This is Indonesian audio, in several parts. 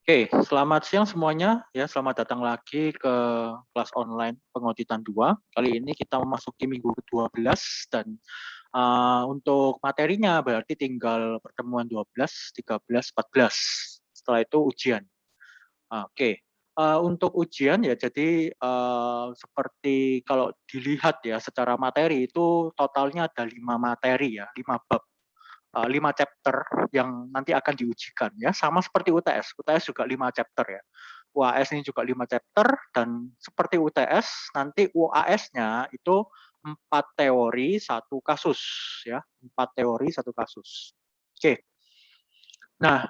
Oke, selamat siang semuanya. Ya, selamat datang lagi ke kelas online pengauditan 2. Kali ini kita memasuki minggu ke-12 dan untuk materinya berarti tinggal pertemuan 12, 13, 14. Setelah itu ujian. Oke. Untuk ujian ya jadi seperti kalau dilihat ya secara materi itu totalnya ada 5 materi ya, 5 bab. 5 chapter yang nanti akan diujikan ya, sama seperti UTS. UTS juga 5 chapter ya. UAS ini juga 5 chapter dan seperti UTS nanti UAS-nya itu 4 teori, 1 kasus ya. 4 teori, 1 kasus. Oke. Nah,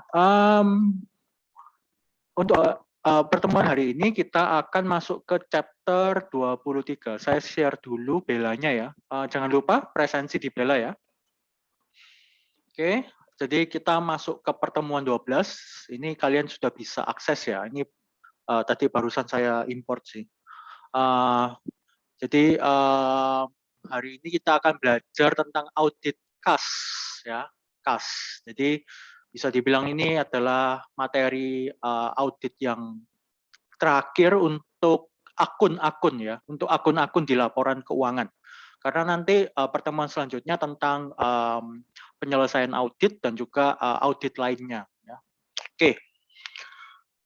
untuk pertemuan hari ini kita akan masuk ke chapter 23. Saya share dulu belanya ya. Jangan lupa presensi di bela ya. Oke, jadi kita masuk ke pertemuan 12. Ini kalian sudah bisa akses ya. Ini tadi barusan saya import sih. Jadi hari ini kita akan belajar tentang audit kas ya, kas. Jadi bisa dibilang ini adalah materi audit yang terakhir untuk akun-akun ya, untuk akun-akun di laporan keuangan. Karena nanti pertemuan selanjutnya tentang penyelesaian audit dan juga audit lainnya. Ya. Oke,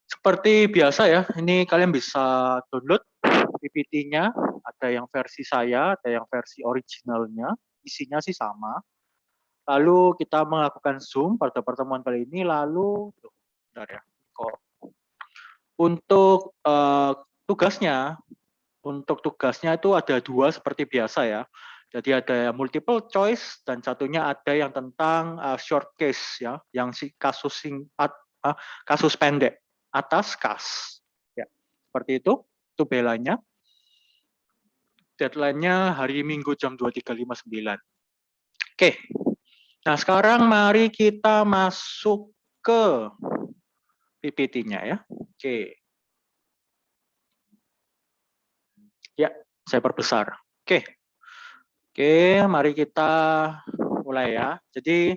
seperti biasa ya, ini kalian bisa download PPT-nya. Ada yang versi saya, ada yang versi originalnya. Isinya sih sama. Lalu kita melakukan Zoom pada pertemuan kali ini. Lalu, bentar ya, kok untuk tugasnya, itu ada 2 seperti biasa ya. Jadi ada multiple choice dan satunya ada yang tentang short case ya, yang si kasus singkat, kasus pendek atas kas. Ya, seperti itu belanya. Deadline-nya hari Minggu jam 23.59. Oke. Nah, sekarang mari kita masuk ke PPT-nya ya. Oke. Ya, saya perbesar. Oke. Oke, mari kita mulai ya. Jadi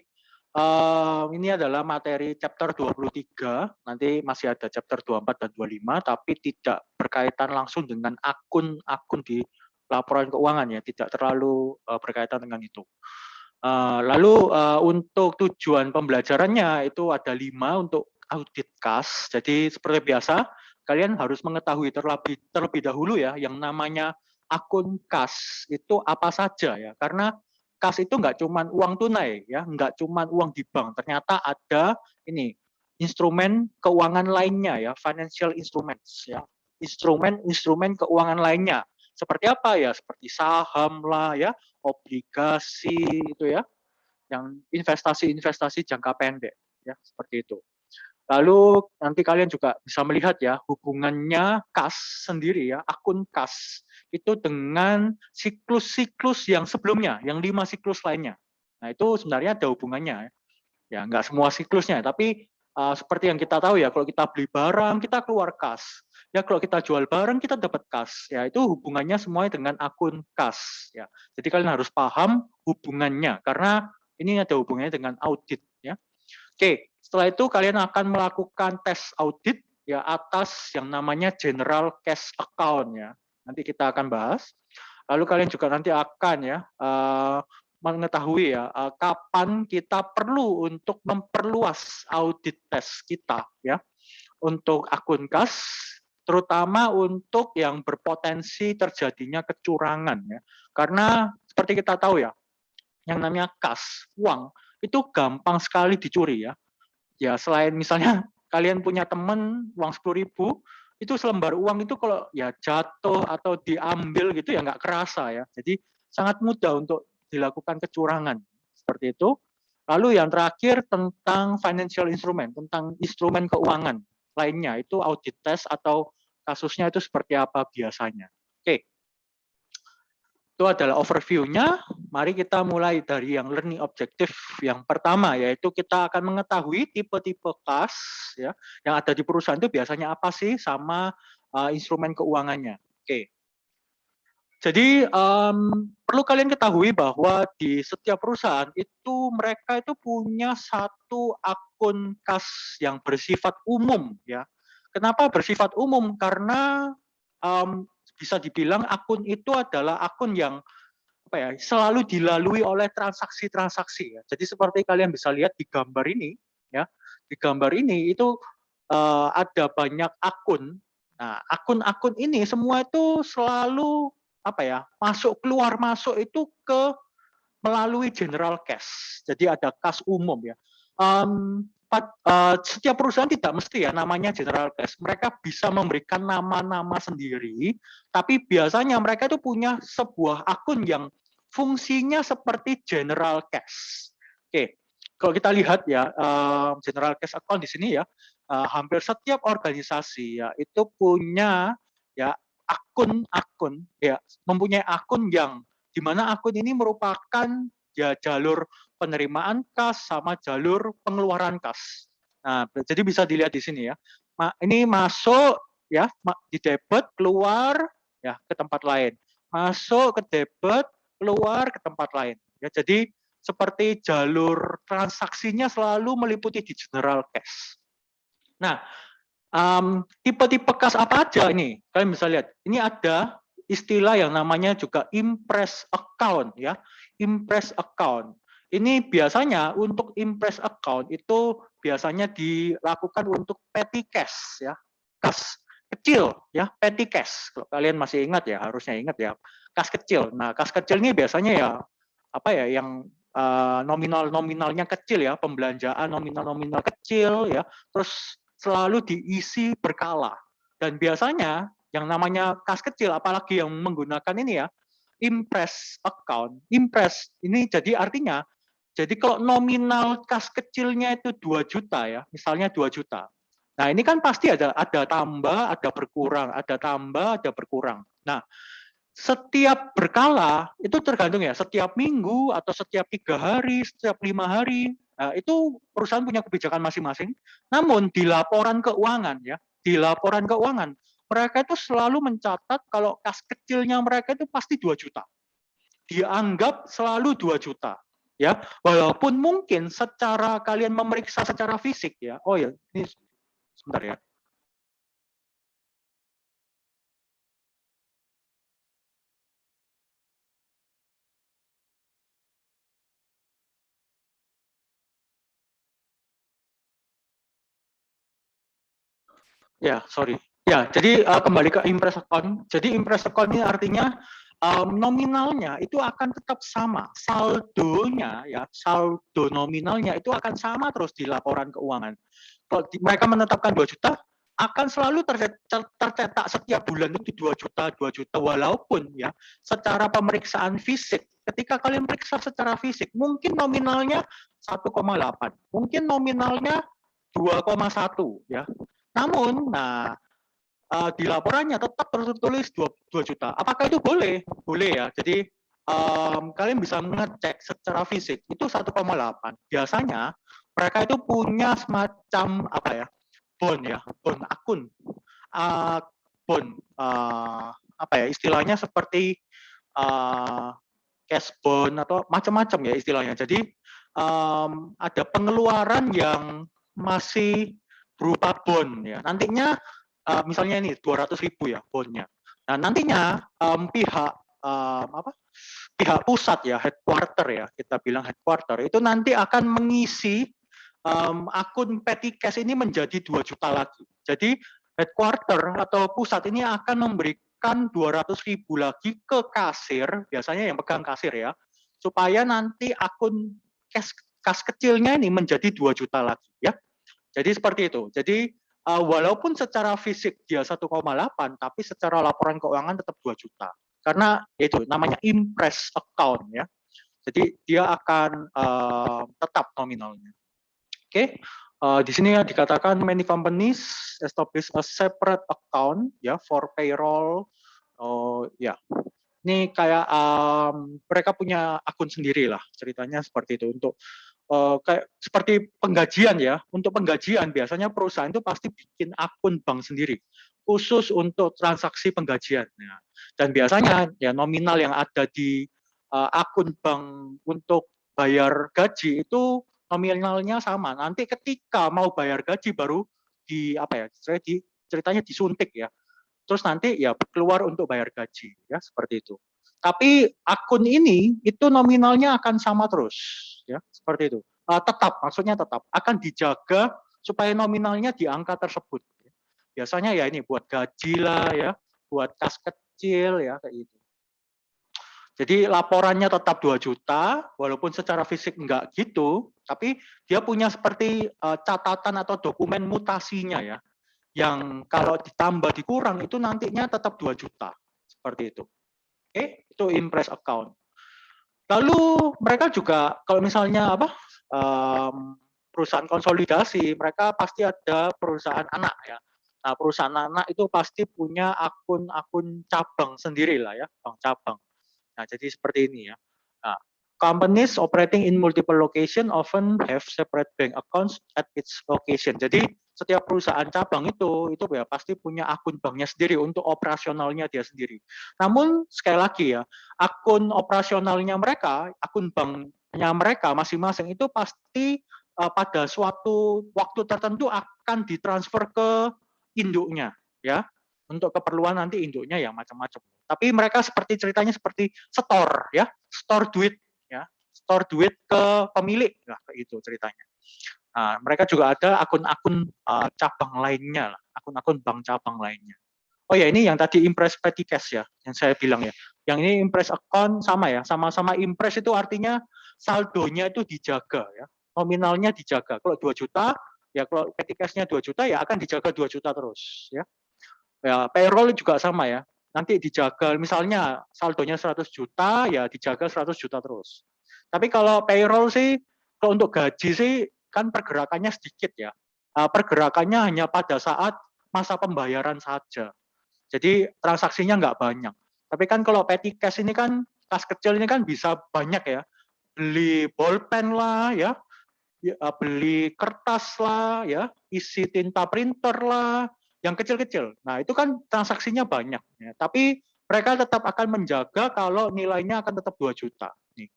ini adalah materi chapter 23. Nanti masih ada chapter 24 dan 25, tapi tidak berkaitan langsung dengan akun-akun di laporan keuangan ya, tidak terlalu berkaitan dengan itu. Lalu untuk tujuan pembelajarannya itu ada 5 untuk audit kas. Jadi seperti biasa, kalian harus mengetahui terlebih dahulu ya yang namanya akun kas itu apa saja ya, karena kas itu nggak cuma uang tunai ya, nggak cuma uang di bank, ternyata ada ini instrumen keuangan lainnya ya, financial instruments ya, instrumen keuangan lainnya seperti apa ya, seperti saham lah ya, obligasi itu ya, yang investasi jangka pendek ya, seperti itu. Lalu nanti kalian juga bisa melihat ya hubungannya kas sendiri ya, akun kas itu dengan siklus-siklus yang sebelumnya, yang 5 siklus lainnya. Nah itu sebenarnya ada hubungannya ya, nggak semua siklusnya, tapi seperti yang kita tahu ya, kalau kita beli barang kita keluar kas, ya kalau kita jual barang kita dapat kas, ya itu hubungannya semuanya dengan akun kas ya. Jadi kalian harus paham hubungannya karena ini ada hubungannya dengan audit ya. Oke, setelah itu kalian akan melakukan tes audit ya atas yang namanya general cash account ya. Nanti kita akan bahas. Lalu kalian juga nanti akan ya mengetahui ya kapan kita perlu untuk memperluas audit tes kita ya untuk akun kas, terutama untuk yang berpotensi terjadinya kecurangan ya. Karena seperti kita tahu ya, yang namanya kas, uang, itu gampang sekali dicuri ya. Ya selain misalnya kalian punya teman uang 10.000, itu selembar uang itu kalau ya jatuh atau diambil gitu ya nggak kerasa ya. Jadi sangat mudah untuk dilakukan kecurangan seperti itu. Lalu yang terakhir tentang financial instrument, tentang instrumen keuangan lainnya itu audit test atau kasusnya itu seperti apa biasanya. Oke, itu adalah overview-nya. Mari kita mulai dari yang learning objective yang pertama, yaitu kita akan mengetahui tipe-tipe kas ya yang ada di perusahaan itu biasanya apa sih, sama instrumen keuangannya. Oke. Jadi perlu kalian ketahui bahwa di setiap perusahaan itu mereka itu punya satu akun kas yang bersifat umum ya. Kenapa bersifat umum? Karena bisa dibilang akun itu adalah akun yang apa ya, selalu dilalui oleh transaksi-transaksi ya. Jadi seperti kalian bisa lihat di gambar ini ya. Di gambar ini itu ada banyak akun. Nah, akun-akun ini semua itu selalu apa ya, masuk itu melalui general cache. Jadi ada kas umum ya. Setiap perusahaan tidak mesti ya namanya general cache. Mereka bisa memberikan nama-nama sendiri, tapi biasanya mereka itu punya sebuah akun yang fungsinya seperti general cache. Oke, kalau kita lihat ya general cache account di sini ya, hampir setiap organisasi ya itu punya ya akun-akun ya, mempunyai akun yang di mana akun ini merupakan ya jalur penerimaan kas sama jalur pengeluaran kas. Nah, jadi bisa dilihat di sini ya. Ini masuk ya di debit, keluar ya ke tempat lain. Masuk ke debit, keluar ke tempat lain. Ya, jadi seperti jalur transaksinya selalu meliputi di general cache. Nah, tipe-tipe kas apa aja ini? Kalian bisa lihat. Ini ada istilah yang namanya juga impress account ya. Impress account. Ini biasanya untuk impress account itu biasanya dilakukan untuk petty cash ya. Kas kecil ya, petty cash. Kalau kalian masih ingat ya, harusnya ingat ya. Kas kecil. Nah, kas kecil ini biasanya ya apa ya yang nominal-nominalnya kecil ya, pembelanjaan nominal-nominal kecil ya. Terus selalu diisi berkala. Dan biasanya yang namanya kas kecil, apalagi yang menggunakan ini ya, impress account. Impress ini jadi artinya, jadi kalau nominal kas kecilnya itu 2 juta ya, misalnya 2 juta. Nah ini kan pasti ada tambah, ada berkurang, ada tambah, ada berkurang. Nah setiap berkala itu tergantung ya, setiap minggu atau setiap 3 hari, setiap 5 hari, nah, itu perusahaan punya kebijakan masing-masing. Namun di laporan keuangan ya, di laporan keuangan mereka itu selalu mencatat kalau kas kecilnya mereka itu pasti 2 juta. Dianggap selalu 2 juta. Ya, walaupun mungkin secara kalian memeriksa secara fisik ya. Oh ya, ini sebentar ya. Ya, sorry. Ya, jadi kembali ke impress account. Jadi impress account ini artinya nominalnya itu akan tetap sama. Saldonya ya, saldo nominalnya itu akan sama terus di laporan keuangan. Kalau mereka menetapkan 2 juta, akan selalu tercetak setiap bulan itu 2 juta, 2 juta. Walaupun ya, secara pemeriksaan fisik, ketika kalian periksa secara fisik, mungkin nominalnya 1,8, mungkin nominalnya 2,1 ya. Namun, nah di laporannya tetap tertulis 2 juta. Apakah itu boleh? Boleh ya. Jadi kalian bisa ngecek secara fisik itu 1,8. Biasanya mereka itu punya semacam apa ya? Bond ya, bond akun. Bond apa ya? Istilahnya seperti cash bond atau macam-macam ya istilahnya. Jadi ada pengeluaran yang masih berupa bond ya. Nantinya misalnya ini 200.000 ya bondnya. Nah nantinya pihak apa? Pihak pusat ya headquarter ya kita bilang headquarter itu nanti akan mengisi akun petty cash ini menjadi 2 juta lagi. Jadi headquarter atau pusat ini akan memberikan 200.000 lagi ke kasir, biasanya yang pegang kasir ya, supaya nanti akun kas kecilnya ini menjadi 2 juta lagi ya. Jadi seperti itu. Jadi walaupun secara fisik dia 1,8 tapi secara laporan keuangan tetap 2 juta. Karena itu namanya impress account ya. Jadi dia akan tetap nominalnya. Oke, di sini ya dikatakan many companies establish a separate account ya for payroll. Ya, ini kayak mereka punya akun sendiri lah ceritanya seperti itu untuk kayak seperti penggajian ya. Untuk penggajian biasanya perusahaan itu pasti bikin akun bank sendiri khusus untuk transaksi penggajian. Ya. Dan biasanya ya nominal yang ada di akun bank untuk bayar gaji itu nominalnya sama. Nanti ketika mau bayar gaji baru di apa ya? Ceritanya disuntik ya. Terus nanti ya keluar untuk bayar gaji ya seperti itu. Tapi akun ini itu nominalnya akan sama terus ya seperti itu. Tetap maksudnya tetap akan dijaga supaya nominalnya di angka tersebut. Biasanya ya ini buat gaji lah ya, buat kas kecil ya kayak gitu. Jadi laporannya tetap 2 juta, walaupun secara fisik enggak gitu, tapi dia punya seperti catatan atau dokumen mutasinya ya, yang kalau ditambah dikurang itu nantinya tetap 2 juta, seperti itu. Oke, itu impress account. Lalu mereka juga kalau misalnya apa perusahaan konsolidasi, mereka pasti ada perusahaan anak ya. Nah, perusahaan anak itu pasti punya akun-akun cabang sendiri lah ya, bank cabang. Nah, jadi seperti ini ya. Nah, companies operating in multiple location often have separate bank accounts at its location. Jadi setiap perusahaan cabang itu ya pasti punya akun banknya sendiri untuk operasionalnya dia sendiri. Namun sekali lagi ya, akun operasionalnya mereka, akun banknya mereka masing-masing itu pasti pada suatu waktu tertentu akan ditransfer ke induknya, ya untuk keperluan nanti induknya ya macam-macam. Tapi mereka seperti ceritanya seperti store ya, store duit ya, store duit ke pemilik lah itu ceritanya. Nah, mereka juga ada akun-akun cabang lainnya, akun-akun bank cabang lainnya. Oh ya ini yang tadi Impress Petty Cash ya, yang saya bilang ya. Yang ini Impress Account sama ya, sama-sama Impress itu artinya saldonya itu dijaga ya, nominalnya dijaga. Kalau 2 juta, ya kalau Petty Cash-nya 2 juta ya akan dijaga 2 juta terus ya. Ya, payroll juga sama ya. Nanti dijaga, misalnya saldonya 100 juta, ya dijaga 100 juta terus. Tapi kalau payroll sih, kalau untuk gaji sih, kan pergerakannya sedikit ya. Pergerakannya hanya pada saat masa pembayaran saja. Jadi transaksinya nggak banyak. Tapi kan kalau petty cash ini kan, kas kecil ini kan bisa banyak ya. Beli bolpen lah ya, beli kertas lah ya, isi tinta printer lah, yang kecil-kecil. Nah, itu kan transaksinya banyak. Ya. Tapi mereka tetap akan menjaga kalau nilainya akan tetap 2 juta. Nih.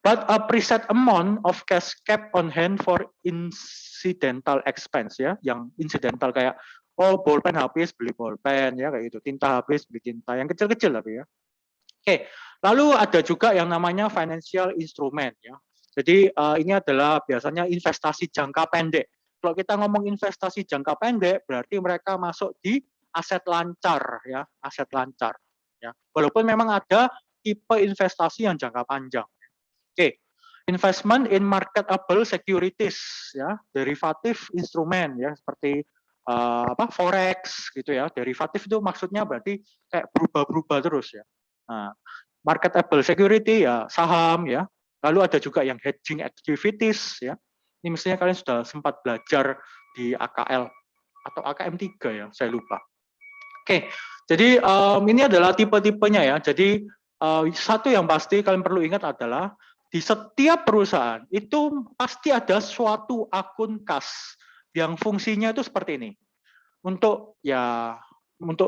But a preset amount of cash kept on hand for incidental expense ya, yang incidental kayak oh bolpen habis beli bolpen ya kayak gitu, tinta habis beli tinta, yang kecil-kecil tapi ya. Oke, lalu ada juga yang namanya financial instrument ya. Jadi ini adalah biasanya investasi jangka pendek. Kalau kita ngomong investasi jangka pendek, berarti mereka masuk di aset lancar ya, aset lancar. Ya, walaupun memang ada tipe investasi yang jangka panjang. Oke, investment in marketable securities ya, derivatif instrumen ya, seperti forex gitu ya. Derivatif itu maksudnya berarti kayak berubah-berubah terus ya. Nah, marketable security ya saham ya. Lalu ada juga yang hedging activities ya. Ini mestinya kalian sudah sempat belajar di AKL atau AKM 3 ya, saya lupa. Oke, jadi ini adalah tipe-tipenya ya. Jadi satu yang pasti kalian perlu ingat adalah di setiap perusahaan itu pasti ada suatu akun kas yang fungsinya itu seperti ini. Untuk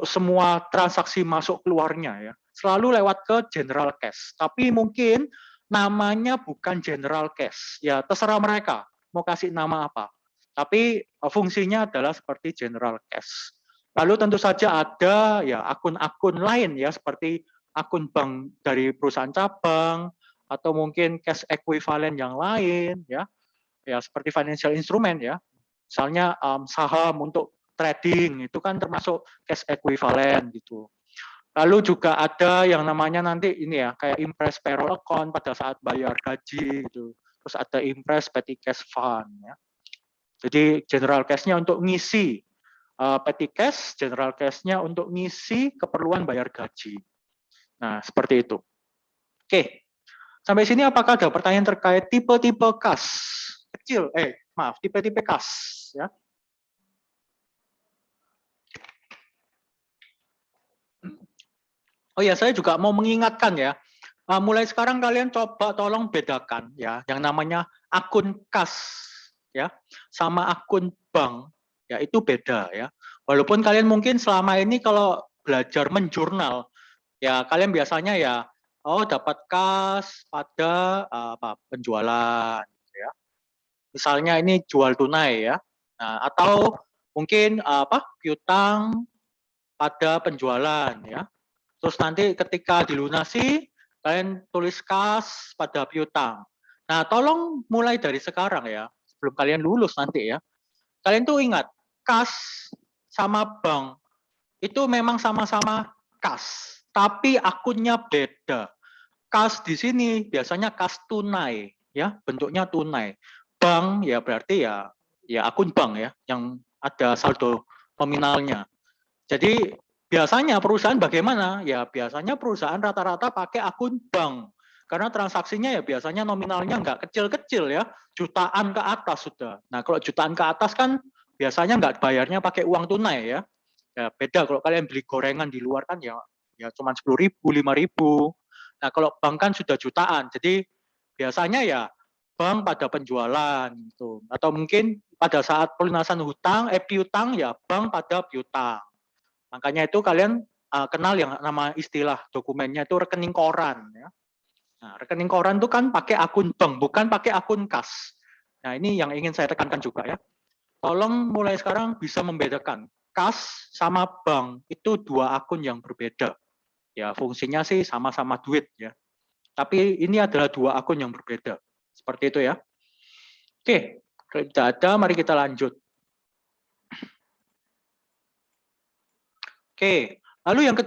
semua transaksi masuk keluarnya ya, selalu lewat ke general cash. Tapi mungkin namanya bukan general cash. Ya, terserah mereka mau kasih nama apa. Tapi fungsinya adalah seperti general cash. Lalu tentu saja ada ya akun-akun lain ya seperti akun bank dari perusahaan cabang atau mungkin cash equivalent yang lain ya. Ya seperti financial instrument ya. Misalnya saham untuk trading itu kan termasuk cash equivalent gitu. Lalu juga ada yang namanya nanti ini ya kayak impress payroll account pada saat bayar gaji gitu. Terus ada impress petty cash fund ya. Jadi general cash-nya untuk ngisi petty cash, general cash-nya untuk ngisi keperluan bayar gaji. Nah, seperti itu. Oke. Sampai sini apakah ada pertanyaan terkait tipe-tipe kas kecil? Tipe-tipe kas ya. Oh ya, saya juga mau mengingatkan ya. Mulai sekarang kalian coba tolong bedakan ya yang namanya akun kas ya sama akun bank ya itu beda ya. Walaupun kalian mungkin selama ini kalau belajar menjurnal, ya kalian biasanya ya, oh dapat kas pada apa penjualan, ya. Misalnya ini jual tunai ya, nah, atau mungkin apa piutang pada penjualan ya. Terus nanti ketika dilunasi, kalian tulis kas pada piutang. Nah, tolong mulai dari sekarang ya, sebelum kalian lulus nanti ya. Kalian tuh ingat, kas sama bank itu memang sama-sama kas, tapi akunnya beda. Kas di sini biasanya kas tunai, ya, bentuknya tunai. Bank ya berarti ya akun bank ya, yang ada saldo nominalnya. Jadi biasanya perusahaan bagaimana? Ya biasanya perusahaan rata-rata pakai akun bank. Karena transaksinya ya biasanya nominalnya nggak kecil-kecil ya, jutaan ke atas sudah. Nah kalau jutaan ke atas kan biasanya nggak bayarnya pakai uang tunai ya. Ya beda kalau kalian beli gorengan di luar kan ya cuma 10.000, 5.000. Nah kalau bank kan sudah jutaan. Jadi biasanya ya bank pada penjualan gitu. Atau mungkin pada saat pelunasan hutang, piutang ya bank pada piutang. Makanya itu kalian kenal yang nama istilah dokumennya itu rekening koran ya. Nah, rekening koran itu kan pakai akun bank, bukan pakai akun kas. Nah, ini yang ingin saya tekankan juga ya. Tolong mulai sekarang bisa membedakan kas sama bank itu dua akun yang berbeda. Ya, fungsinya sih sama-sama duit ya. Tapi ini adalah dua akun yang berbeda. Seperti itu ya. Oke, kalau tidak ada mari kita lanjut. Oke, lalu yang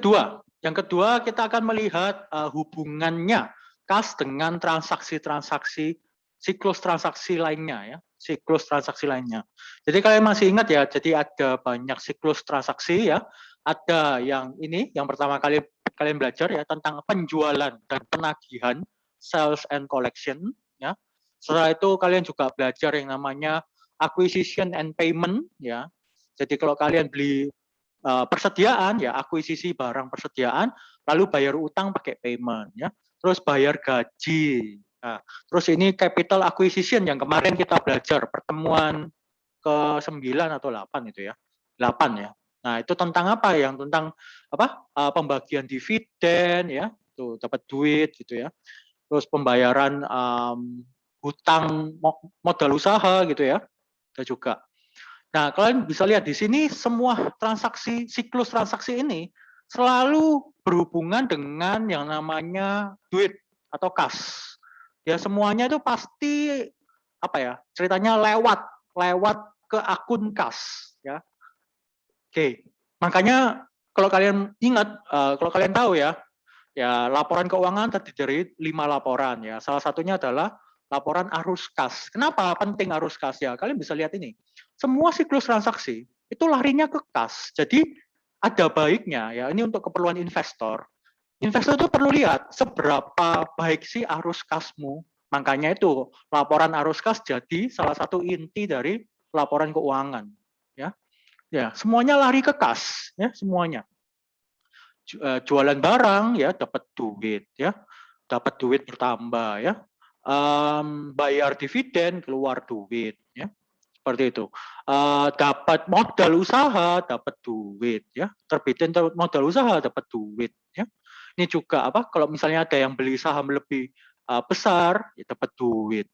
kedua kita akan melihat hubungannya kas dengan transaksi-transaksi siklus transaksi lainnya ya, siklus transaksi lainnya. Jadi kalian masih ingat ya, jadi ada banyak siklus transaksi ya. Ada yang ini, yang pertama kali kalian belajar ya tentang penjualan dan penagihan, sales and collection ya. Setelah itu kalian juga belajar yang namanya acquisition and payment ya. Jadi kalau kalian beli persediaan ya akuisisi barang persediaan, lalu bayar utang pakai payment ya, terus bayar gaji. Nah, terus ini capital acquisition yang kemarin kita belajar pertemuan ke-9 atau 8 itu ya. 8 ya. Nah, itu tentang apa? Yang tentang apa? Pembagian dividen ya, tuh dapat duit gitu ya. Terus pembayaran hutang modal usaha gitu ya. Ada juga. Nah, kalian bisa lihat di sini semua transaksi, siklus transaksi ini selalu berhubungan dengan yang namanya duit atau kas. Ya semuanya itu pasti apa ya? Ceritanya lewat ke akun kas ya. Oke. Makanya kalau kalian ingat, kalau kalian tahu ya, laporan keuangan terdiri dari 5 laporan ya. Salah satunya adalah laporan arus kas. Kenapa penting arus kas ya? Kalian bisa lihat ini. Semua siklus transaksi itu larinya ke kas. Jadi ada baiknya ya, ini untuk keperluan investor. Investor itu perlu lihat seberapa baik sih arus kasmu. Makanya itu laporan arus kas jadi salah satu inti dari laporan keuangan. Ya, ya semuanya lari ke kas, ya semuanya. Jualan barang ya dapat duit ya, dapat duit bertambah ya, bayar dividen keluar duit ya, seperti itu. Dapat modal usaha dapat duit ya, terbitin modal usaha dapat duit ya. Ini juga apa? Kalau misalnya ada yang beli saham lebih besar ya dapat duit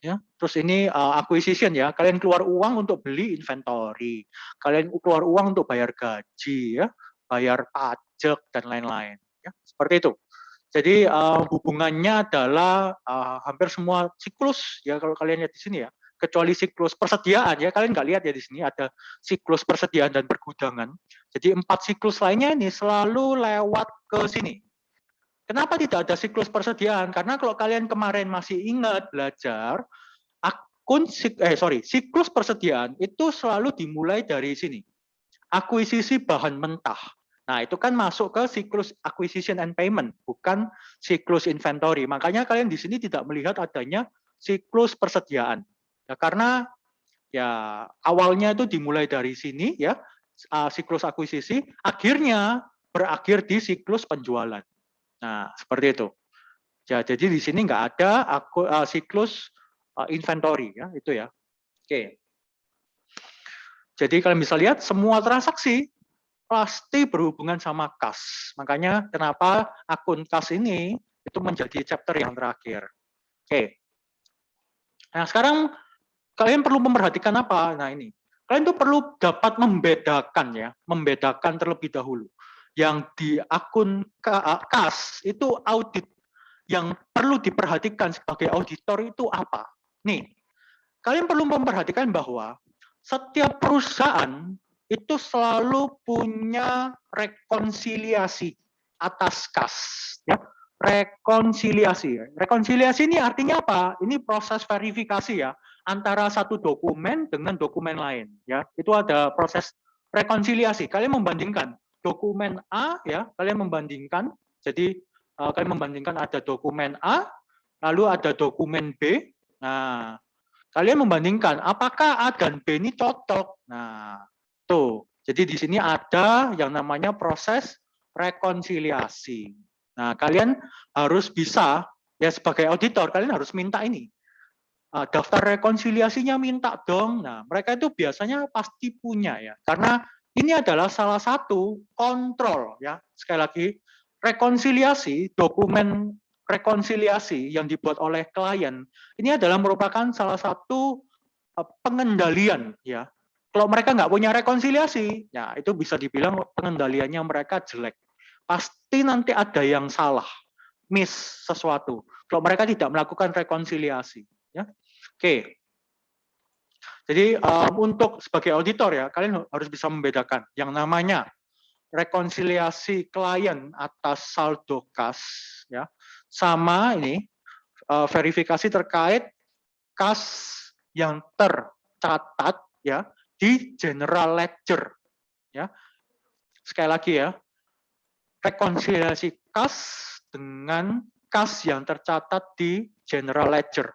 ya. Terus ini acquisition ya, kalian keluar uang untuk beli inventory, kalian keluar uang untuk bayar gaji ya, bayar pajak dan lain-lain ya, seperti itu. Jadi hubungannya adalah hampir semua siklus ya kalau kalian lihat di sini ya, kecuali siklus persediaan ya, kalian nggak lihat ya di sini ada siklus persediaan dan pergudangan. Jadi 4 siklus lainnya ini selalu lewat ke sini. Kenapa tidak ada siklus persediaan? Karena kalau kalian kemarin masih ingat belajar, siklus persediaan itu selalu dimulai dari sini. Akuisisi bahan mentah. Nah, itu kan masuk ke siklus acquisition and payment, bukan siklus inventory. Makanya kalian di sini tidak melihat adanya siklus persediaan. Ya, karena ya awalnya itu dimulai dari sini ya, siklus akuisisi, akhirnya berakhir di siklus penjualan. Nah, seperti itu. Ya, jadi di sini nggak ada siklus inventory ya, itu ya. Oke. Jadi kalian bisa lihat semua transaksi pasti berhubungan sama kas. Makanya kenapa akun kas ini itu menjadi chapter yang terakhir. Oke. Nah, sekarang kalian perlu memperhatikan apa? Nah, ini. Kalian tuh perlu dapat membedakan ya, membedakan terlebih dahulu. Yang di akun kas itu audit yang perlu diperhatikan sebagai auditor itu apa? Nih, kalian perlu memperhatikan bahwa setiap perusahaan itu selalu punya rekonsiliasi atas kas. Ya. Rekonsiliasi. Rekonsiliasi ini artinya apa? Ini proses verifikasi ya antara satu dokumen dengan dokumen lain. Ya, itu ada proses rekonsiliasi. Kalian membandingkan dokumen A ya, kalian membandingkan. Jadi kalian membandingkan ada dokumen A, lalu ada dokumen B. Nah, kalian membandingkan apakah A dan B ini cocok. Nah, tuh. Jadi di sini ada yang namanya proses rekonsiliasi. Nah, kalian harus bisa ya sebagai auditor kalian harus minta ini. Daftar rekonsiliasinya minta dong. Nah, mereka itu biasanya pasti punya ya. Karena ini adalah salah satu kontrol ya. Sekali lagi, rekonsiliasi, dokumen rekonsiliasi yang dibuat oleh klien ini adalah merupakan salah satu pengendalian ya. Kalau mereka nggak punya rekonsiliasi, ya itu bisa dibilang pengendaliannya mereka jelek. Pasti nanti ada yang salah, miss sesuatu. Kalau mereka tidak melakukan rekonsiliasi, ya. Oke. Jadi untuk sebagai auditor ya, kalian harus bisa membedakan yang namanya rekonsiliasi klien atas saldo kas, ya, sama ini verifikasi terkait kas yang tercatat ya di general ledger ya. Sekali lagi ya, rekonsiliasi kas dengan kas yang tercatat di general ledger.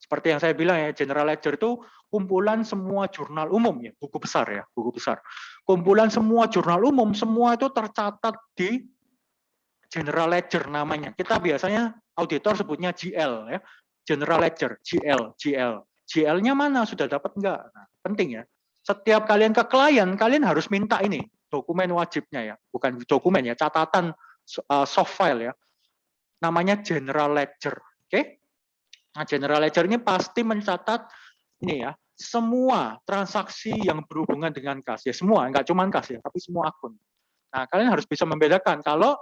Seperti yang saya bilang ya, general ledger itu kumpulan semua jurnal umum ya, buku besar ya, buku besar. Kumpulan semua jurnal umum, semua itu tercatat di general ledger namanya. Kita biasanya auditor sebutnya GL ya, general ledger, GL. GL-nya mana? Sudah dapat enggak? Nah, penting ya. Setiap kalian ke klien, kalian harus minta ini, dokumen wajibnya ya. Bukan dokumen ya, catatan soft file ya. Namanya general ledger. Oke? Nah, general ledger ini pasti mencatat ini ya, semua transaksi yang berhubungan dengan kas. Ya semua, enggak cuma kas ya, tapi semua akun. Nah, kalian harus bisa membedakan kalau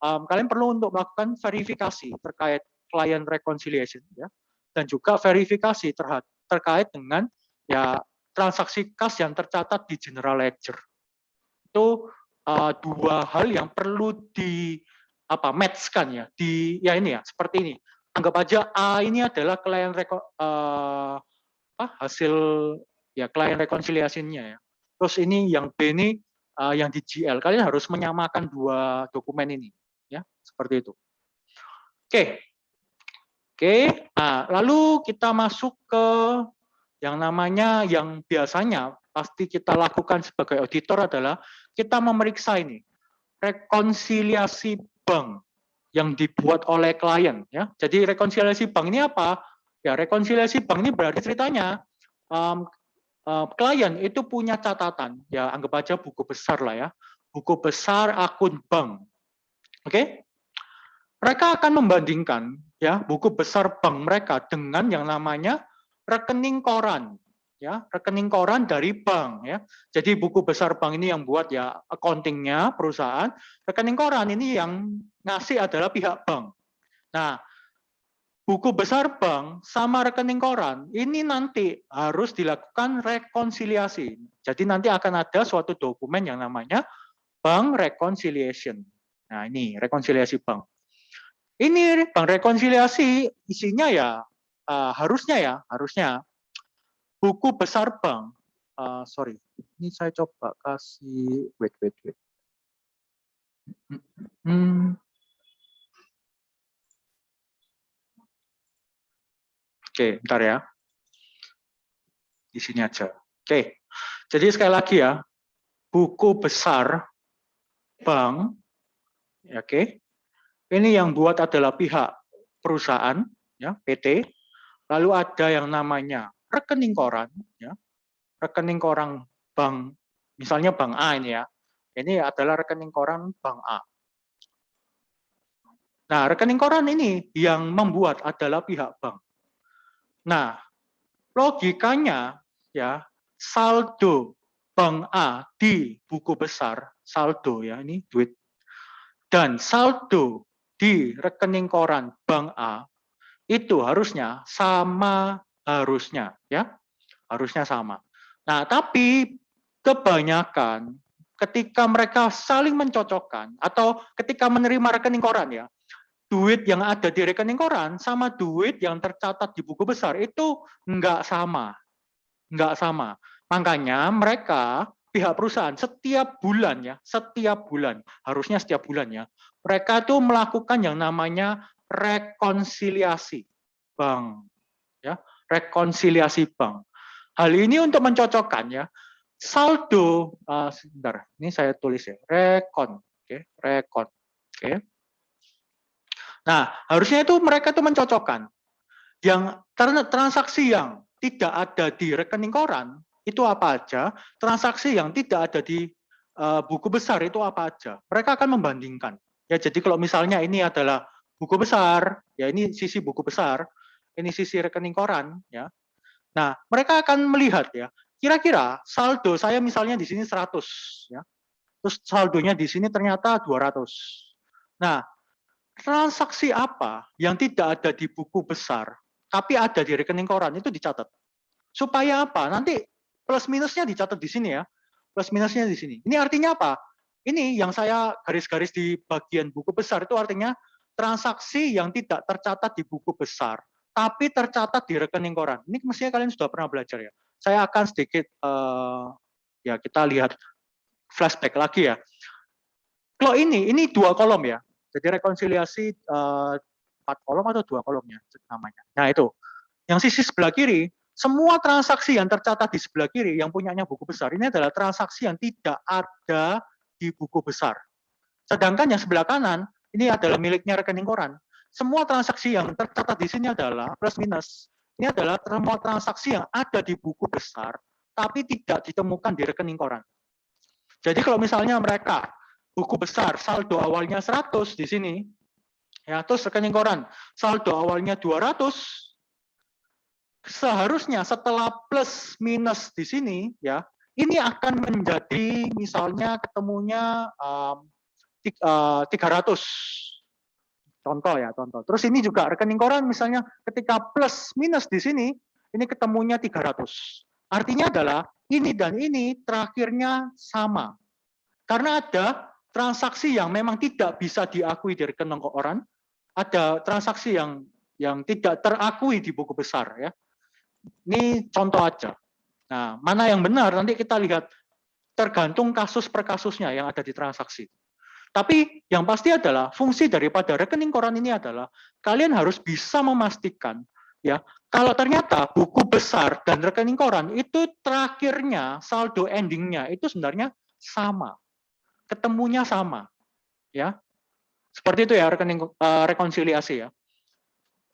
kalian perlu untuk melakukan verifikasi terkait client reconciliation ya, dan juga verifikasi terkait dengan ya transaksi kas yang tercatat di general ledger. Itu dua hal yang perlu di match-kan ya, di ya ini ya seperti ini. Anggap aja A ini adalah hasil ya client reconciliation-nya ya. Terus ini yang B ini yang di GL. Kalian harus menyamakan dua dokumen ini ya, seperti itu. Oke. Nah, lalu kita masuk ke yang namanya yang biasanya pasti kita lakukan sebagai auditor adalah kita memeriksa ini rekonsiliasi bank yang dibuat oleh klien ya. Jadi rekonsiliasi bank ini apa? Ya, rekonsiliasi bank ini berarti ceritanya klien itu punya catatan ya, anggap aja buku besar lah ya. Buku besar akun bank. Oke? Mereka akan membandingkan ya buku besar bank mereka dengan yang namanya rekening koran ya, rekening koran dari bank ya. Jadi buku besar bank ini yang buat ya accountingnya perusahaan, rekening koran ini yang ngasih adalah pihak bank. Nah, buku besar bank sama rekening koran ini nanti harus dilakukan rekonsiliasi. Jadi nanti akan ada suatu dokumen yang namanya bank reconciliation. Nah, ini rekonsiliasi bank. Ini bank rekonsiliasi isinya ya harusnya buku besar bank. Sorry, ini saya coba kasih wait. Oke, bentar ya. Di sini aja. Oke, jadi sekali lagi ya, buku besar bank, oke. Ini yang buat adalah pihak perusahaan, ya PT. Lalu ada yang namanya rekening koran, ya. Rekening koran bank, misalnya bank A ini ya. Ini adalah rekening koran bank A. Nah, rekening koran ini yang membuat adalah pihak bank. Nah, logikanya ya, saldo bank A di buku besar, saldo ya, ini duit, dan saldo di rekening koran bank A itu harusnya sama, harusnya sama. Nah, tapi kebanyakan ketika mereka saling mencocokkan atau ketika menerima rekening koran ya, duit yang ada di rekening koran sama duit yang tercatat di buku besar itu nggak sama. Nggak sama. Makanya mereka, pihak perusahaan, setiap bulan, harusnya setiap bulan ya, mereka tuh melakukan yang namanya rekonsiliasi bank. Ya, rekonsiliasi bank. Hal ini untuk mencocokkan ya, saldo, sebentar, ini saya tulis ya, rekon. Oke. Nah, harusnya itu mereka tuh mencocokkan. Yang transaksi yang tidak ada di rekening koran itu apa aja, transaksi yang tidak ada di buku besar itu apa aja. Mereka akan membandingkan. Ya, jadi kalau misalnya ini adalah buku besar, ya ini sisi buku besar, ini sisi rekening koran, ya. Nah, mereka akan melihat ya, kira-kira saldo saya misalnya di sini 100, ya. Terus saldonya di sini ternyata 200. Nah, transaksi apa yang tidak ada di buku besar, tapi ada di rekening koran itu dicatat. Supaya apa? Nanti plus minusnya dicatat di sini ya. Plus minusnya di sini. Ini artinya apa? Ini yang saya garis-garis di bagian buku besar itu artinya transaksi yang tidak tercatat di buku besar, tapi tercatat di rekening koran. Ini mestinya kalian sudah pernah belajar ya. Saya akan sedikit ya kita lihat flashback lagi ya. Kalau ini 2 kolom ya. Jadi rekonsiliasi 4 kolom atau 2 kolomnya namanya. Nah itu, yang sisi sebelah kiri, semua transaksi yang tercatat di sebelah kiri yang punyanya buku besar, ini adalah transaksi yang tidak ada di buku besar. Sedangkan yang sebelah kanan, ini adalah miliknya rekening koran. Semua transaksi yang tercatat di sini adalah plus minus. Ini adalah semua transaksi yang ada di buku besar, tapi tidak ditemukan di rekening koran. Jadi kalau misalnya mereka buku besar saldo awalnya 100 di sini, ya terus rekening koran saldo awalnya 200, seharusnya setelah plus minus di sini ya, ini akan menjadi misalnya ketemunya 300. Contoh ya, contoh. Terus ini juga rekening koran misalnya ketika plus minus di sini, ini ketemunya 300. Artinya adalah ini dan ini terakhirnya sama. Karena ada transaksi yang memang tidak bisa diakui di rekening koran, ada transaksi yang tidak terakui di buku besar ya. Ini contoh aja. Nah, mana yang benar nanti kita lihat tergantung kasus per kasusnya yang ada di transaksi. Tapi yang pasti adalah fungsi daripada rekening koran ini adalah kalian harus bisa memastikan ya kalau ternyata buku besar dan rekening koran itu terakhirnya saldo endingnya itu sebenarnya sama, ketemunya sama, ya seperti itu ya rekening rekonsiliasi ya.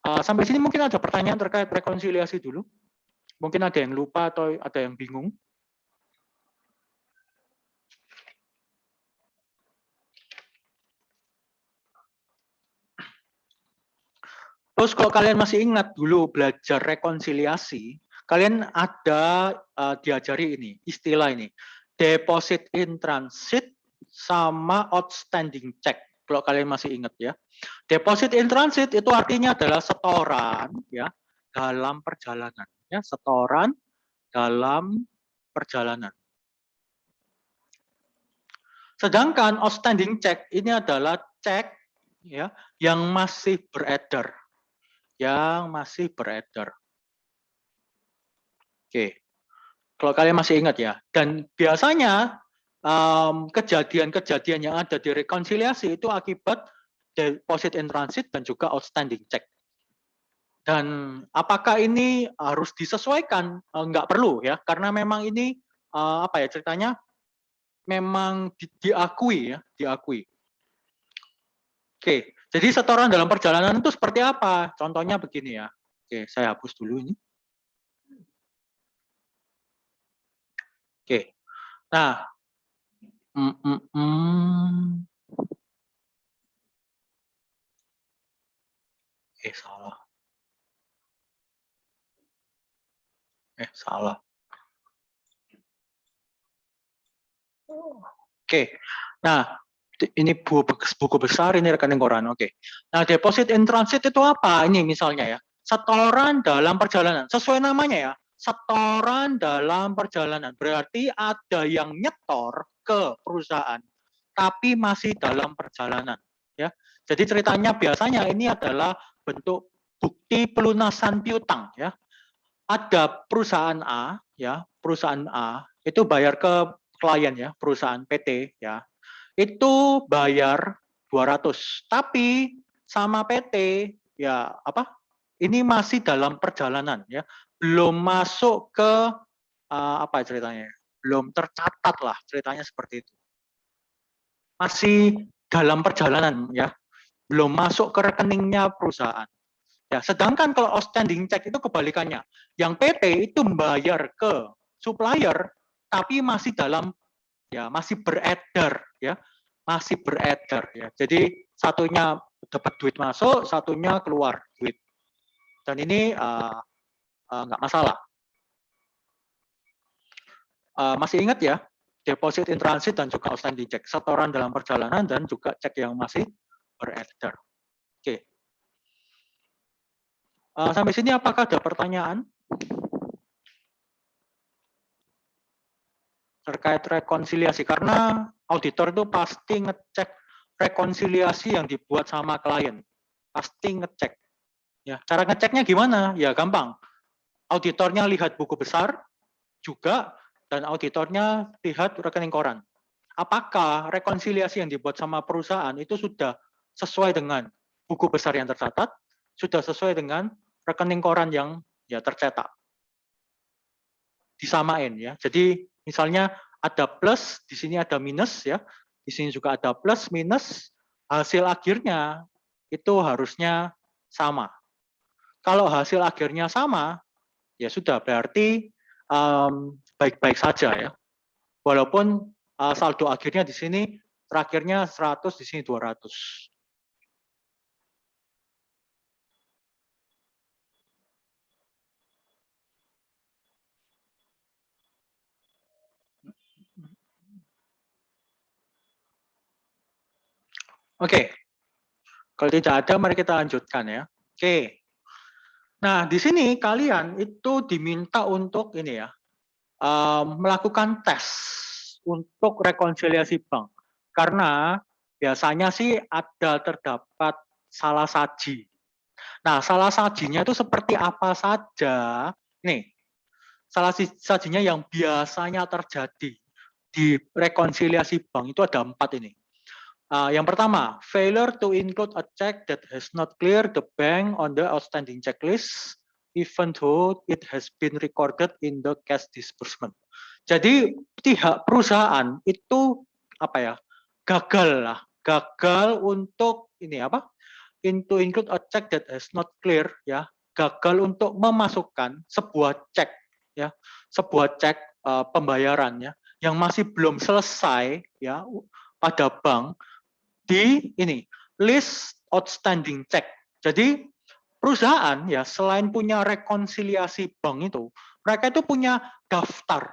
Sampai sini mungkin ada pertanyaan terkait rekonsiliasi dulu, mungkin ada yang lupa atau ada yang bingung. Terus kalau kalian masih ingat dulu belajar rekonsiliasi, kalian ada diajari ini, istilah ini, deposit in transit sama outstanding check. Kalau kalian masih ingat ya. Deposit in transit itu artinya adalah setoran ya dalam perjalanan, ya, setoran dalam perjalanan. Sedangkan outstanding check ini adalah cek ya yang masih beredar. Oke, kalau kalian masih ingat ya. Dan biasanya kejadian-kejadian yang ada di rekonsiliasi itu akibat deposit in transit dan juga outstanding check. Dan apakah ini harus disesuaikan? Nggak perlu ya, karena memang ini apa ya ceritanya, memang diakui ya, diakui. Oke, jadi setoran dalam perjalanan itu seperti apa? Contohnya begini ya. Oke, saya hapus dulu ini. Oke, Nah, salah. Salah. Oke. Nah, ini buku besar, ini rekening koran. Oke. Nah, deposit in transit itu apa? Ini misalnya ya. Setoran dalam perjalanan. Sesuai namanya ya. Setoran dalam perjalanan. Berarti ada yang nyetor ke perusahaan, tapi masih dalam perjalanan. Ya. Jadi ceritanya biasanya ini adalah bentuk bukti pelunasan piutang. Ya. Ada perusahaan A, ya, perusahaan A itu bayar ke klien ya, perusahaan PT ya, itu bayar 200, tapi sama PT ya apa? Ini masih dalam perjalanan ya, belum masuk ke apa ceritanya? Belum tercatat lah ceritanya seperti itu. Masih dalam perjalanan ya, belum masuk ke rekeningnya perusahaan. Ya, sedangkan kalau outstanding check itu kebalikannya. Yang PT itu membayar ke supplier tapi masih dalam ya masih beredar ya. Masih beredar ya. Jadi satunya dapat duit masuk, satunya keluar duit. Dan ini nggak masalah. Masih ingat ya, deposit in transit dan juga outstanding check, setoran dalam perjalanan dan juga cek yang masih beredar. Oke. Sampai sini apakah ada pertanyaan terkait rekonsiliasi? Karena auditor itu pasti ngecek rekonsiliasi yang dibuat sama klien. Pasti ngecek. Ya, cara ngeceknya gimana? Ya gampang. Auditornya lihat buku besar juga dan auditornya lihat rekening koran. Apakah rekonsiliasi yang dibuat sama perusahaan itu sudah sesuai dengan buku besar yang tercatat, sudah sesuai dengan rekening koran yang ya tercetak. Disamain ya. Jadi misalnya ada plus, di sini ada minus ya. Di sini juga ada plus minus, hasil akhirnya itu harusnya sama. Kalau hasil akhirnya sama, ya sudah berarti baik-baik saja ya. Walaupun saldo akhirnya di sini terakhirnya 100, di sini 200. Oke. Kalau tidak ada, mari kita lanjutkan ya. Oke. Nah, di sini kalian itu diminta untuk ini ya, melakukan tes untuk rekonsiliasi bank. Karena biasanya sih ada terdapat salah saji. Nah, salah sajinya itu seperti apa saja? Nih, salah sajinya yang biasanya terjadi di rekonsiliasi bank itu ada 4 ini. Yang pertama, failure to include a check that has not cleared the bank on the outstanding checklist, even though it has been recorded in the cash disbursement. Jadi pihak perusahaan itu apa ya? Gagal untuk ini apa? To include a check that has not clear ya, gagal untuk memasukkan sebuah cek ya, sebuah cek pembayaran ya yang masih belum selesai ya pada bank di ini list outstanding check. Jadi perusahaan ya selain punya rekonsiliasi bank itu, mereka itu punya daftar.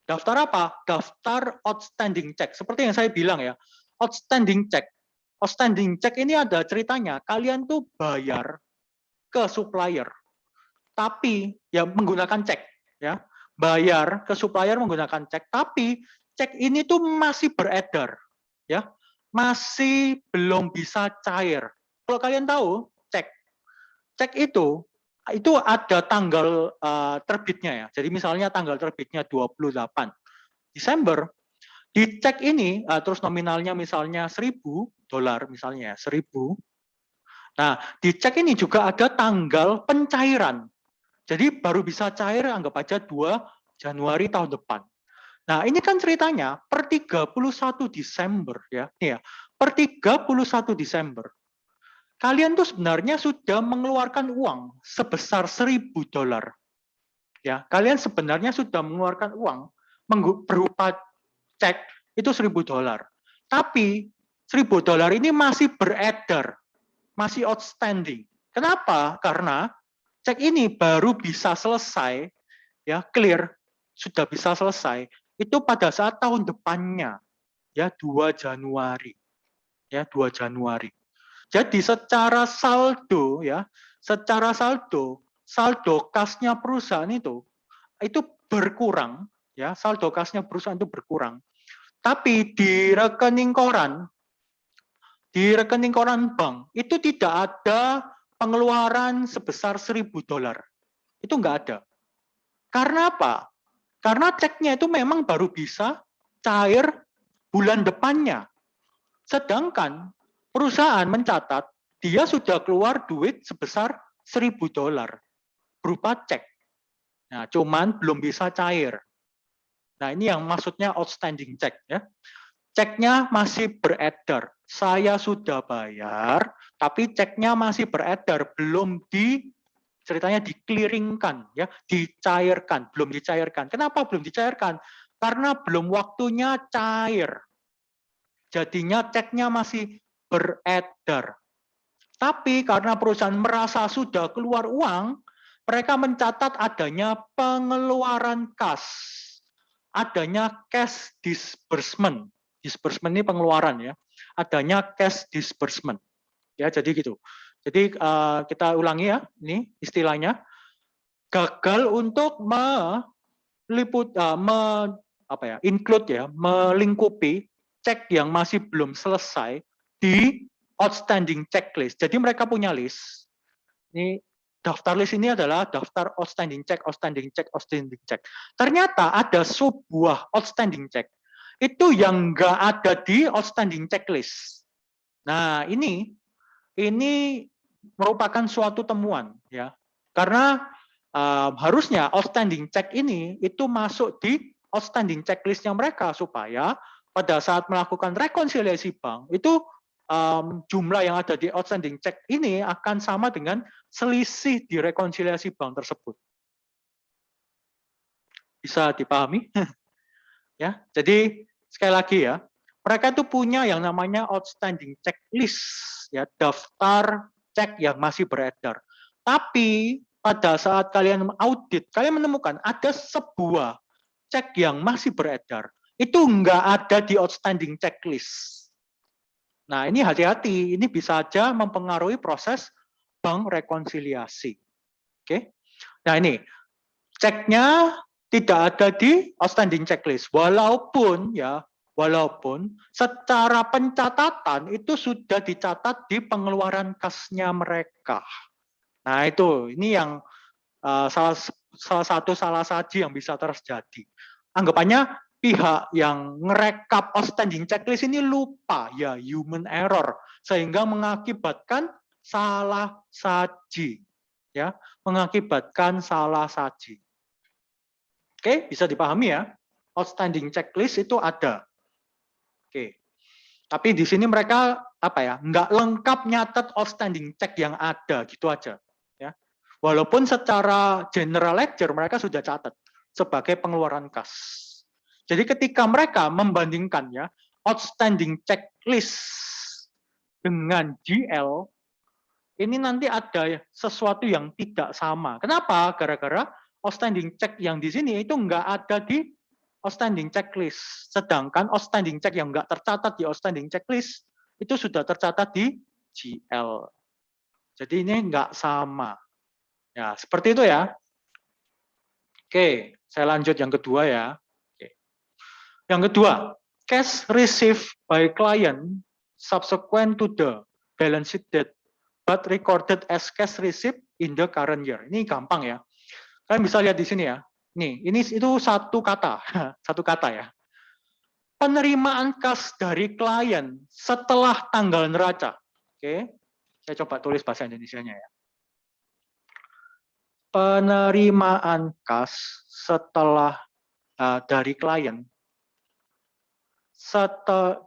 Daftar apa? Daftar outstanding check. Seperti yang saya bilang ya, outstanding check. Outstanding check ini ada ceritanya. Kalian tuh bayar ke supplier, tapi ya menggunakan cek ya. Bayar ke supplier menggunakan cek, tapi cek ini tuh masih beredar ya. Masih belum bisa cair. Kalau kalian tahu, cek itu ada tanggal terbitnya ya. Jadi misalnya tanggal terbitnya 28 Desember, di cek ini terus nominalnya misalnya $1.000 misalnya 1.000. Nah, di cek ini juga ada tanggal pencairan. Jadi baru bisa cair anggap aja 2 Januari tahun depan. Nah, ini kan ceritanya per 31 Desember ya. Nih ya, per 31 Desember kalian tuh sebenarnya sudah mengeluarkan uang sebesar $1.000. Ya, kalian sebenarnya sudah mengeluarkan uang berupa cek itu $1.000. Tapi $1.000 ini masih beredar, masih outstanding. Kenapa? Karena cek ini baru bisa selesai, ya clear, sudah bisa selesai itu pada saat tahun depannya, ya 2 Januari, ya 2 Januari. Jadi secara saldo, ya secara saldo kasnya perusahaan itu berkurang, ya saldo kasnya perusahaan itu berkurang. Tapi di rekening koran bank itu tidak ada pengeluaran sebesar $1.000. Itu nggak ada. Karena apa? Karena ceknya itu memang baru bisa cair bulan depannya. Sedangkan perusahaan mencatat dia sudah keluar duit sebesar $1.000 berupa cek. Nah, cuman belum bisa cair. Nah, ini yang maksudnya outstanding check, ya. Ceknya masih beredar. Saya sudah bayar, tapi ceknya masih beredar, belum ceritanya di-clearingkan, ya, dicairkan, belum dicairkan. Kenapa belum dicairkan? Karena belum waktunya cair. Jadinya ceknya masih beredar. Tapi karena perusahaan merasa sudah keluar uang, mereka mencatat adanya pengeluaran kas, adanya cash disbursement. Disbursement ini pengeluaran, ya. Adanya cash disbursement. Ya, jadi gitu. Jadi kita ulangi, ya, ini istilahnya gagal untuk include, ya, melingkupi cek yang masih belum selesai di outstanding checklist. Jadi mereka punya list. Ini daftar list ini adalah daftar outstanding check, outstanding check, outstanding check. Ternyata ada sebuah outstanding check itu yang nggak ada di outstanding checklist. Nah, ini merupakan suatu temuan, ya. Karena harusnya outstanding check ini itu masuk di outstanding checklistnya mereka supaya pada saat melakukan rekonsiliasi bank itu jumlah yang ada di outstanding check ini akan sama dengan selisih di rekonsiliasi bank tersebut. Bisa dipahami? Ya, jadi sekali lagi, ya, mereka itu punya yang namanya outstanding checklist, ya, daftar cek yang masih beredar. Tapi pada saat kalian audit, kalian menemukan ada sebuah cek yang masih beredar. Itu nggak ada di outstanding checklist. Nah, ini hati-hati, ini bisa saja mempengaruhi proses bank rekonsiliasi. Oke. Nah, ini ceknya tidak ada di outstanding checklist, walaupun secara pencatatan itu sudah dicatat di pengeluaran kasnya mereka. Nah, ini yang salah satu salah saji yang bisa terjadi. Anggapannya pihak yang ngerekap outstanding checklist ini lupa, ya, human error, sehingga mengakibatkan salah saji, ya, mengakibatkan salah saji. Oke, bisa dipahami, ya. Outstanding checklist itu ada. Oke. Tapi di sini mereka nggak lengkap nyatet outstanding check yang ada, gitu aja, ya. Walaupun secara general ledger mereka sudah catat sebagai pengeluaran kas. Jadi ketika mereka membandingkannya outstanding checklist dengan GL, ini nanti ada sesuatu yang tidak sama. Kenapa? Gara-gara outstanding check yang di sini itu nggak ada di outstanding checklist. Sedangkan outstanding check yang nggak tercatat di outstanding checklist itu sudah tercatat di GL. Jadi ini nggak sama. Ya, seperti itu, ya. Oke, saya lanjut yang kedua, ya. Oke. Yang kedua, cash received by client subsequent to the balance sheet date but recorded as cash received in the current year. Ini gampang, ya. Kalian bisa lihat di sini, ya. Nih, itu satu kata, satu kata, ya. Penerimaan kas dari klien setelah tanggal neraca. Oke, saya coba tulis bahasa Indonesianya, ya. Penerimaan kas setelah dari klien,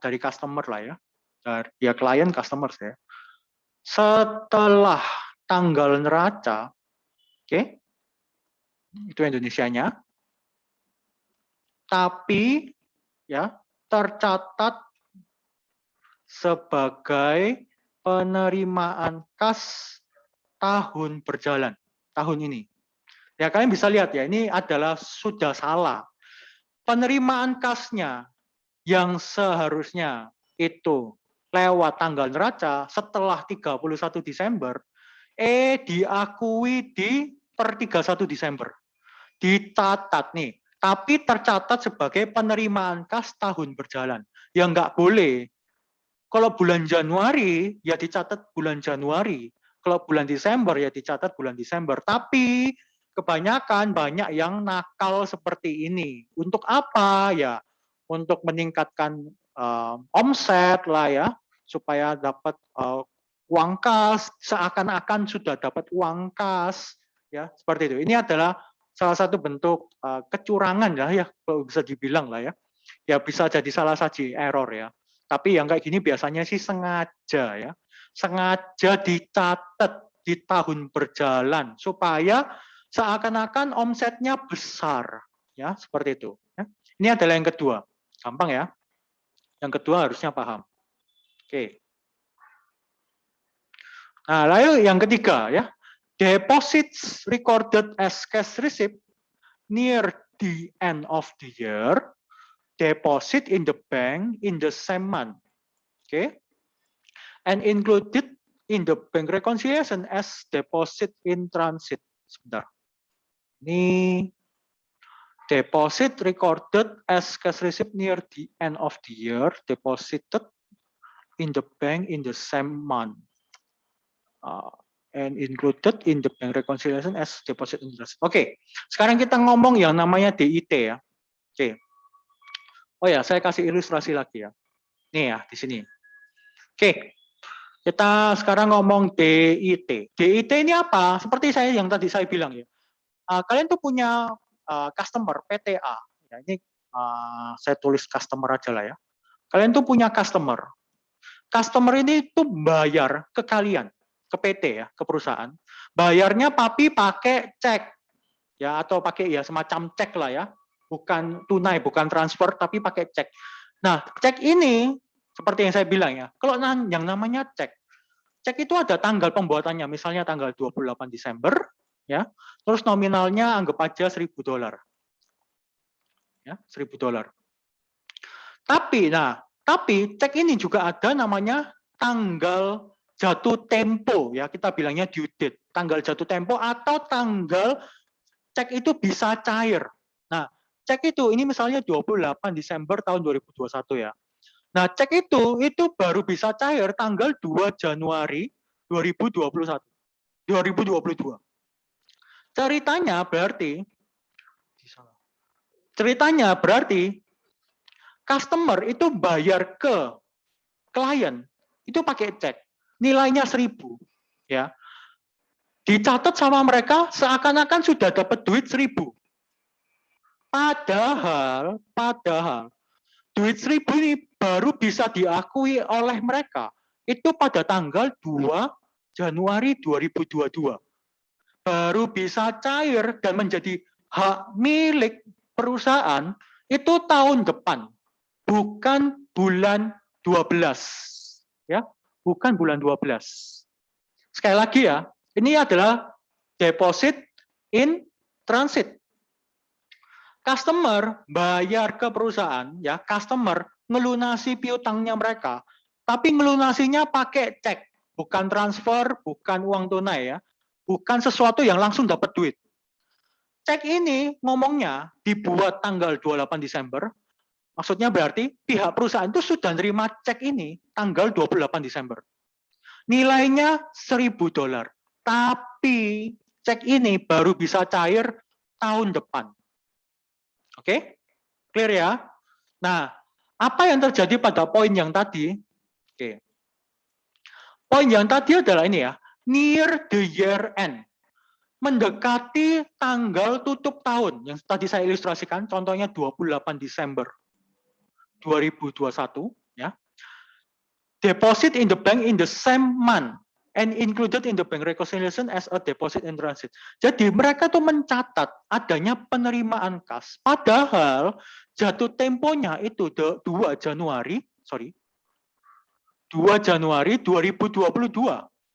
dari customer lah, ya. Ya, klien customer, ya. Setelah tanggal neraca, oke, itu Indonesianya. Tapi ya tercatat sebagai penerimaan kas tahun berjalan tahun ini. Ya kalian bisa lihat ya, ini adalah sudah salah. Penerimaan kasnya yang seharusnya itu lewat tanggal neraca setelah 31 Desember, diakui di per 31 Desember. Dicatat nih, tapi tercatat sebagai penerimaan kas tahun berjalan. Ya nggak boleh. Kalau bulan Januari, ya dicatat bulan Januari. Kalau bulan Desember, ya dicatat bulan Desember. Tapi kebanyakan banyak yang nakal seperti ini. Untuk apa? Ya, untuk meningkatkan omset lah ya, supaya dapat uang kas, seakan-akan sudah dapat uang kas, ya seperti itu. Ini adalah salah satu bentuk kecurangan lah ya, kalau bisa dibilang lah ya. Ya bisa jadi salah satu error ya. Tapi yang kayak gini biasanya sih sengaja ya, sengaja dicatat di tahun berjalan supaya seakan-akan omsetnya besar, ya seperti itu. Ya. Ini adalah yang kedua, gampang ya. Yang kedua harusnya paham. Oke. Nah, lalu yang ketiga ya, deposits recorded as cash receipt near the end of the year, deposit in the bank in the same month. Okay, and included in the bank reconciliation as deposit in transit. Sebentar. Ini deposit recorded as cash receipt near the end of the year, deposited in the bank in the same month. And included in the bank reconciliation as deposit in transit. Oke, sekarang kita ngomong yang namanya DIT ya. Oke. Oh ya, saya kasih ilustrasi lagi ya. Nih ya, di sini. Oke, kita sekarang ngomong DIT. DIT ini apa? Seperti saya yang tadi saya bilang ya. Kalian tuh punya customer PTA. Ya, ini saya tulis customer aja lah ya. Kalian tuh punya customer. Customer ini tuh bayar ke kalian, ke PT ya, ke perusahaan. Bayarnya tapi pakai cek, ya atau pakai ya semacam cek lah ya. Bukan tunai, bukan transfer, tapi pakai cek. Nah, cek ini seperti yang saya bilang ya, kalau yang namanya cek itu ada tanggal pembuatannya, misalnya tanggal 28 Desember, ya, terus nominalnya anggap aja $1.000, ya, $1.000. Tapi cek ini juga ada namanya tanggal jatuh tempo, ya kita bilangnya due date, tanggal jatuh tempo atau tanggal cek itu bisa cair. Nah, cek itu ini misalnya 28 Desember tahun 2021 ya. Nah, cek itu baru bisa cair tanggal 2 Januari 2022. Ceritanya berarti customer itu bayar ke klien itu pakai cek. Nilainya 1.000 ya. Dicatat sama mereka seakan-akan sudah dapat duit 1.000. Padahal duit 1.000 ini baru bisa diakui oleh mereka itu pada tanggal 2 Januari 2022. Baru bisa cair dan menjadi hak milik perusahaan itu tahun depan, bukan bulan 12. Ya, bukan bulan 12. Sekali lagi ya, ini adalah deposit in transit. Customer bayar ke perusahaan, ya customer ngelunasi piutangnya mereka, tapi ngelunasinya pakai cek, bukan transfer, bukan uang tunai ya, bukan sesuatu yang langsung dapat duit. Cek ini ngomongnya dibuat tanggal 28 Desember, maksudnya berarti pihak perusahaan itu sudah nerima cek ini tanggal 28 Desember. Nilainya $1.000, tapi cek ini baru bisa cair tahun depan. Oke, clear ya? Nah, apa yang terjadi pada poin yang tadi? Oke. Poin yang tadi adalah ini ya, near the year end. Mendekati tanggal tutup tahun. Yang tadi saya ilustrasikan, contohnya 28 Desember 2021. Ya. Deposit in the bank in the same month and included in the bank reconciliation as a deposit in transit. Jadi mereka tuh mencatat adanya penerimaan kas, padahal jatuh temponya itu 2 Januari 2022.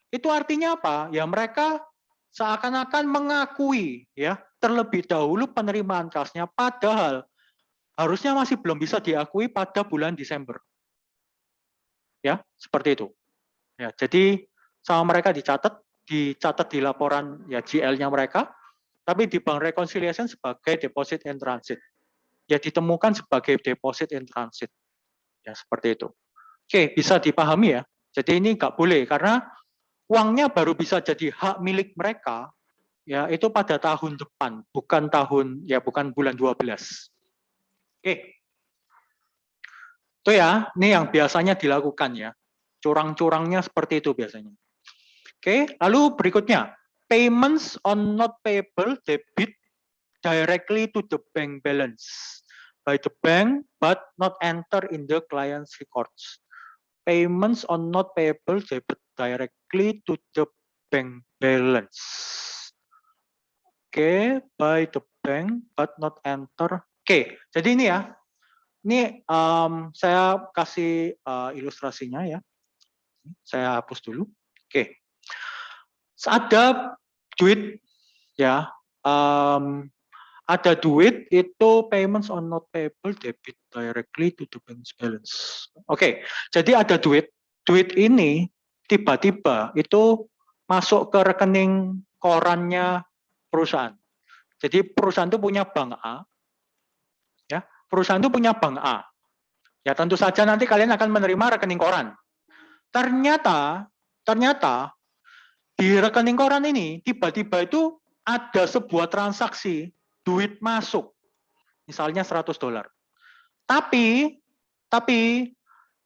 Itu artinya apa? Ya mereka seakan-akan mengakui ya terlebih dahulu penerimaan kasnya, padahal harusnya masih belum bisa diakui pada bulan Desember. Ya, seperti itu. Ya, jadi sama mereka dicatat di laporan ya GL-nya mereka, tapi di bank reconciliation sebagai deposit in transit. Ya ditemukan sebagai deposit in transit. Ya, seperti itu. Oke, bisa dipahami ya. Jadi ini nggak boleh karena uangnya baru bisa jadi hak milik mereka ya itu pada tahun depan, bukan bulan 12. Oke. Itu ya, ini yang biasanya dilakukan ya. Curang-curangnya seperti itu biasanya. Oke, lalu berikutnya, payments on not payable debit directly to the bank balance by the bank but not enter in the client's records. Payments on not payable debit directly to the bank balance. Oke, by the bank but not enter. Oke, jadi ini ya. Ini saya kasih ilustrasinya ya. Saya hapus dulu. Oke. Ada duit ya. Ada duit itu payments on not payable debit directly to the bank's balance. Oke. Jadi ada duit. Duit ini tiba-tiba itu masuk ke rekening korannya perusahaan. Jadi perusahaan itu punya bank A. Ya, perusahaan itu punya bank A. Ya tentu saja nanti kalian akan menerima rekening koran. Ternyata di rekening koran ini tiba-tiba itu ada sebuah transaksi duit masuk. Misalnya $100. Tapi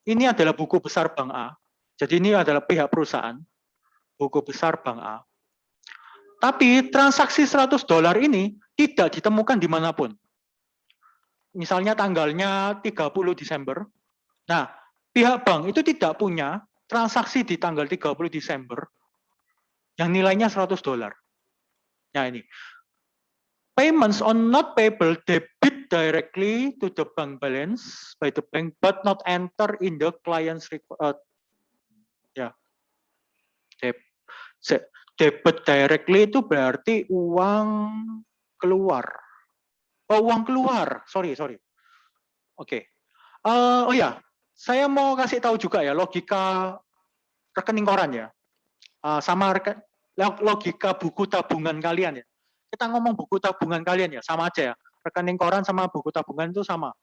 ini adalah buku besar bank A. Jadi ini adalah pihak perusahaan. Buku besar bank A. Tapi transaksi $100 ini tidak ditemukan dimanapun. Misalnya tanggalnya 30 Desember. Nah, pihak bank itu tidak punya transaksi di tanggal 30 Desember yang nilainya $100. Nah ini, payments on not payable debit directly to the bank balance by the bank but not enter in the client's record. Ya, debit directly itu berarti uang keluar. Oh, uang keluar. Sorry. Oke. Oh ya, saya mau kasih tahu juga ya logika rekening koran ya. Sama logika buku tabungan kalian ya. Kita ngomong buku tabungan kalian ya, sama aja ya. Rekening koran sama buku tabungan itu sama.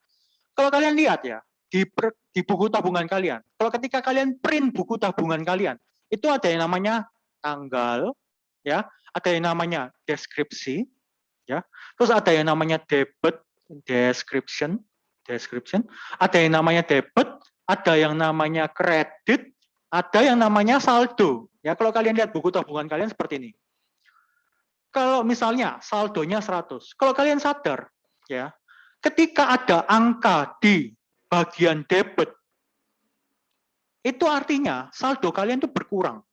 Kalau kalian lihat ya, di buku tabungan kalian, kalau ketika kalian print buku tabungan kalian, itu ada yang namanya tanggal, ya, ada yang namanya deskripsi, ya, terus ada yang namanya debit description, ada yang namanya debit, ada yang namanya kredit, ada yang namanya saldo. Ya, kalau kalian lihat buku tabungan kalian seperti ini. Kalau misalnya saldonya 100, kalau kalian sadar, ya, ketika ada angka di bagian debit, itu artinya saldo kalian itu berkurang.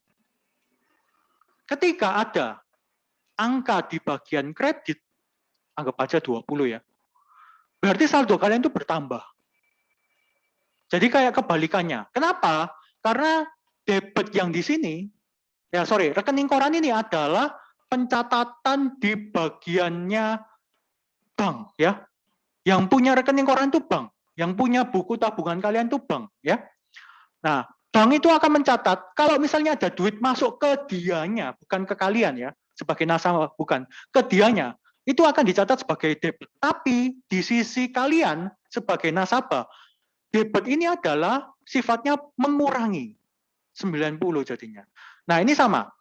Ketika ada angka di bagian kredit, anggap aja 20 ya, berarti saldo kalian itu bertambah. Jadi kayak kebalikannya. Kenapa? Karena debit yang di sini, rekening koran ini adalah pencatatan di bagiannya bank, ya. Yang punya rekening koran itu bank, yang punya buku tabungan kalian itu bank, ya. Nah, bank itu akan mencatat kalau misalnya ada duit masuk ke dianya, bukan ke kalian ya, sebagai nasabah, bukan, ke dianya, itu akan dicatat sebagai debit. Tapi di sisi kalian sebagai nasabah, debit ini adalah sifatnya mengurangi 90 jadinya. Nah, ini sama.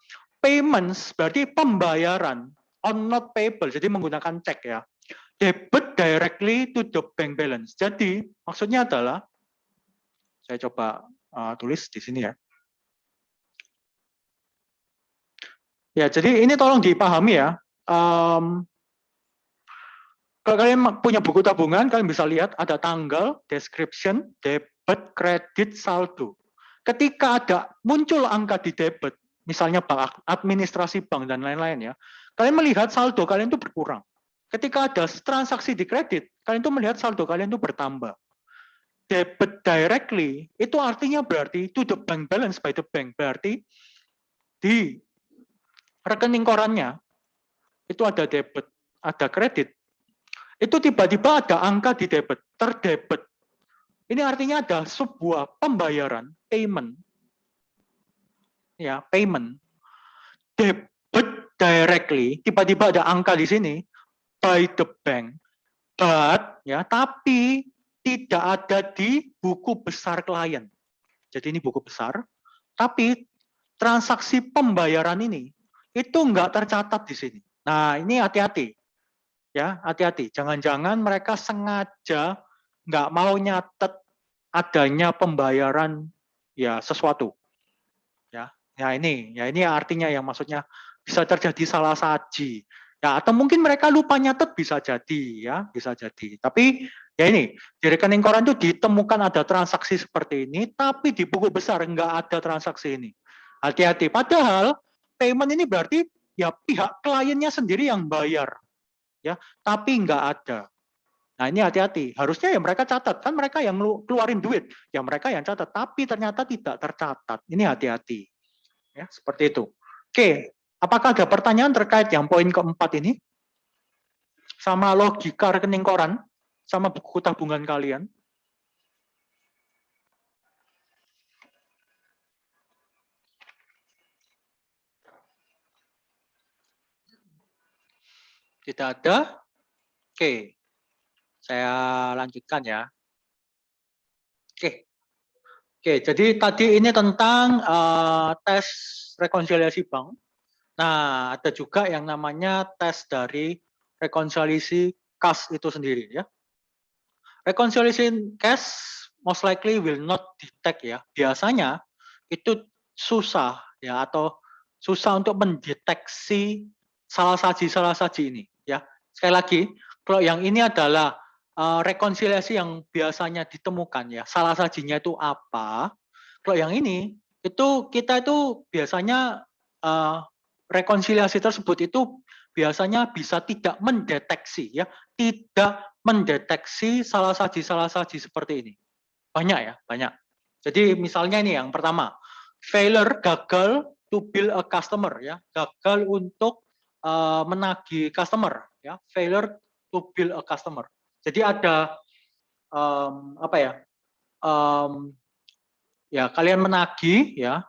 Payments berarti pembayaran on not payable, jadi menggunakan cek ya. Debit directly to the bank balance. Jadi maksudnya adalah, saya coba tulis di sini ya. Ya, jadi ini tolong dipahami ya. Kalau kalian punya buku tabungan, kalian bisa lihat ada tanggal, description, debit, kredit, saldo. Ketika ada muncul angka di debit, misalnya bank, administrasi bank dan lain-lain ya, kalian melihat saldo kalian itu berkurang. Ketika ada transaksi di kredit, kalian itu melihat saldo kalian itu bertambah. Debit directly itu artinya berarti to the bank balance by the bank, berarti di rekening korannya itu ada debit, ada kredit. Itu tiba-tiba ada angka di debit, terdebit. Ini artinya ada sebuah pembayaran, payment. Ya, payment. Debit directly, tiba-tiba ada angka di sini by the bank. But ya, tapi tidak ada di buku besar klien. Jadi ini buku besar, tapi transaksi pembayaran ini itu enggak tercatat di sini. Nah, ini hati-hati. Ya, hati-hati. Jangan-jangan mereka sengaja nggak mau nyatet adanya pembayaran ya sesuatu. Ya ini artinya yang maksudnya bisa terjadi salah saji. Ya, atau mungkin mereka lupa nyatet bisa jadi ya, bisa jadi. Tapi ya ini di rekening koran itu ditemukan ada transaksi seperti ini, tapi di buku besar nggak ada transaksi ini. Hati-hati. Padahal payment ini berarti ya pihak kliennya sendiri yang bayar, ya, tapi nggak ada. Nah ini hati-hati. Harusnya ya mereka catat, kan mereka yang keluarin duit, ya mereka yang catat, tapi ternyata tidak tercatat. Ini hati-hati. Ya, seperti itu. Oke, apakah ada pertanyaan terkait yang poin keempat ini? Sama logika rekening koran, sama buku tabungan kalian? Tidak ada? Oke, saya lanjutkan ya. Oke, oke. Jadi tadi ini tentang tes rekonsiliasi bank. Nah, ada juga yang namanya tes dari rekonsiliasi kas itu sendiri ya. Reconciliation cash most likely will not detect ya. Biasanya itu susah ya atau susah untuk mendeteksi salah saji ini ya. Sekali lagi, kalau yang ini adalah rekonsiliasi yang biasanya ditemukan ya. Salah sajinya itu apa? Kalau yang ini itu kita itu biasanya rekonsiliasi tersebut itu biasanya bisa tidak mendeteksi ya, tidak mendeteksi salah saji seperti ini. Banyak ya, banyak. Jadi misalnya ini yang pertama, failure, gagal to bill a customer ya, gagal untuk menagih customer ya, failure to bill a customer. Jadi ada apa ya? Ya kalian menagih ya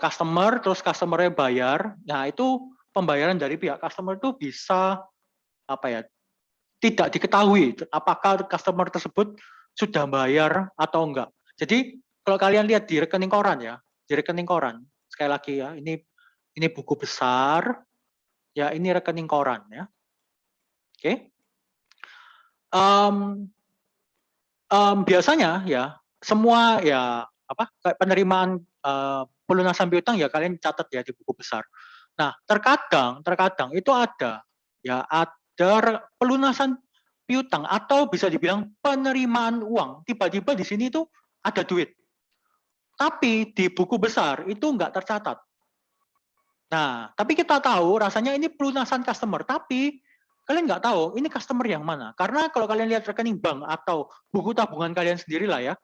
customer, terus customernya bayar. Nah itu pembayaran dari pihak customer itu bisa apa ya? Tidak diketahui apakah customer tersebut sudah bayar atau enggak. Jadi kalau kalian lihat di rekening koran ya, di rekening koran sekali lagi ya, ini buku besar, ya ini rekening koran ya. Oke. Biasanya ya semua ya apa penerimaan pelunasan piutang ya kalian catat ya di buku besar. Nah terkadang itu ada ya ada pelunasan piutang atau bisa dibilang penerimaan uang tiba-tiba di sini tuh ada duit. Tapi di buku besar itu nggak tercatat. Nah, tapi kita tahu rasanya ini pelunasan customer, tapi kalian nggak tahu ini customer yang mana. Karena kalau kalian lihat rekening bank atau buku tabungan kalian sendiri lah ya,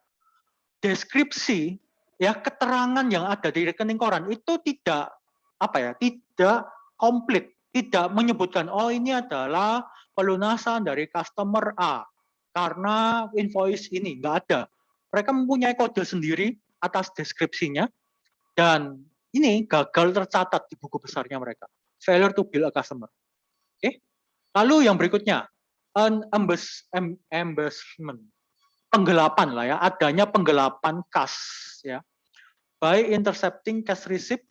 deskripsi ya keterangan yang ada di rekening koran itu tidak apa ya, tidak komplit, tidak menyebutkan oh ini adalah pelunasan dari customer A karena invoice ini nggak ada. Mereka mempunyai kode sendiri atas deskripsinya dan ini gagal tercatat di buku besarnya mereka. Failure to bill a customer. Oke. Lalu yang berikutnya, embezzlement. Penggelapan lah ya, adanya penggelapan kas ya. By intercepting cash receipt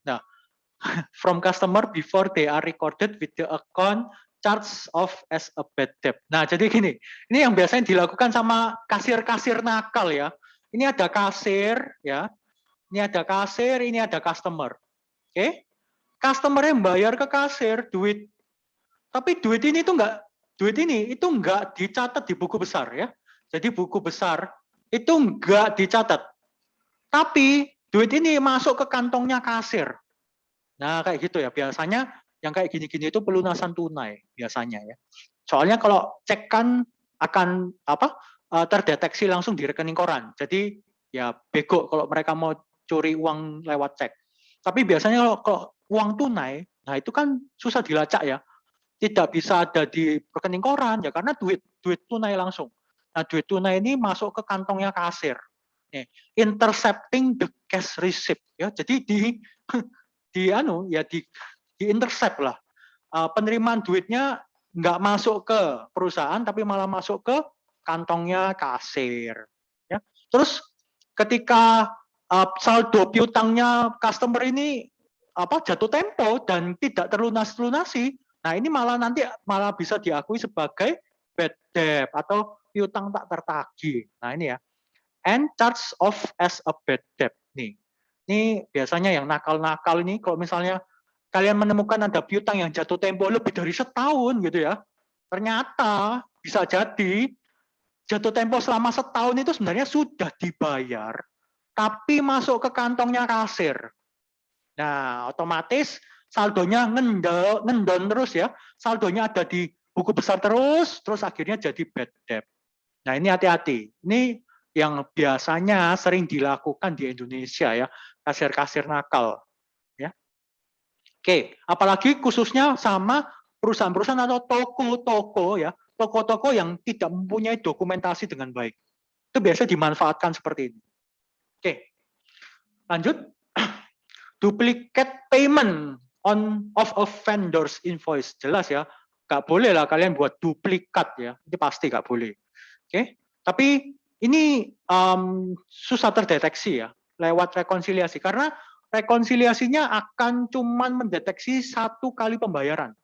from customer before they are recorded with the account charge of as a bad debt. Nah, jadi gini, ini yang biasanya dilakukan sama kasir-kasir nakal ya. Ini ada kasir ya, ini ada kasir, ini ada customer. Oke. Customer yang bayar ke kasir duit. Tapi duit ini itu enggak dicatat di buku besar ya. Jadi buku besar itu enggak dicatat. Tapi duit ini masuk ke kantongnya kasir. Nah, kayak gitu ya. Biasanya yang kayak gini-gini itu pelunasan tunai biasanya ya. Soalnya kalau cek kan akan terdeteksi langsung di rekening koran. Jadi ya bego kalau mereka mau curi uang lewat cek. Tapi biasanya kalau uang tunai, nah itu kan susah dilacak ya. Tidak bisa ada di rekening koran ya karena duit tunai langsung. Nah, duit tunai ini masuk ke kantongnya kasir. Nih, intercepting the cash receipt ya. Jadi di intercept lah. Penerimaan duitnya nggak masuk ke perusahaan tapi malah masuk ke kantongnya kasir. Ya. Terus ketika saldo piutangnya customer ini jatuh tempo dan tidak terlunas-lunasi, nah ini malah bisa diakui sebagai bad debt atau piutang tak tertagih. Nah ini ya, and charge of as a bad debt nih. Ini biasanya yang nakal-nakal ini kalau misalnya kalian menemukan ada piutang yang jatuh tempo lebih dari setahun gitu ya, ternyata bisa jadi jatuh tempo selama setahun itu sebenarnya sudah dibayar, tapi masuk ke kantongnya kasir. Nah, otomatis saldonya ngendon terus ya, saldonya ada di buku besar terus akhirnya jadi bad debt. Nah, ini hati-hati. Ini yang biasanya sering dilakukan di Indonesia ya, kasir-kasir nakal. Ya. Oke, apalagi khususnya sama perusahaan-perusahaan atau toko-toko ya, toko-toko yang tidak mempunyai dokumentasi dengan baik. Itu biasa dimanfaatkan seperti ini. Oke, lanjut. Duplicate payment of a vendor's invoice. Jelas ya, nggak boleh lah kalian buat duplikat ya. Ini pasti nggak boleh. Oke, tapi ini susah terdeteksi ya lewat rekonsiliasi karena rekonsiliasinya akan cuman mendeteksi satu kali pembayaran.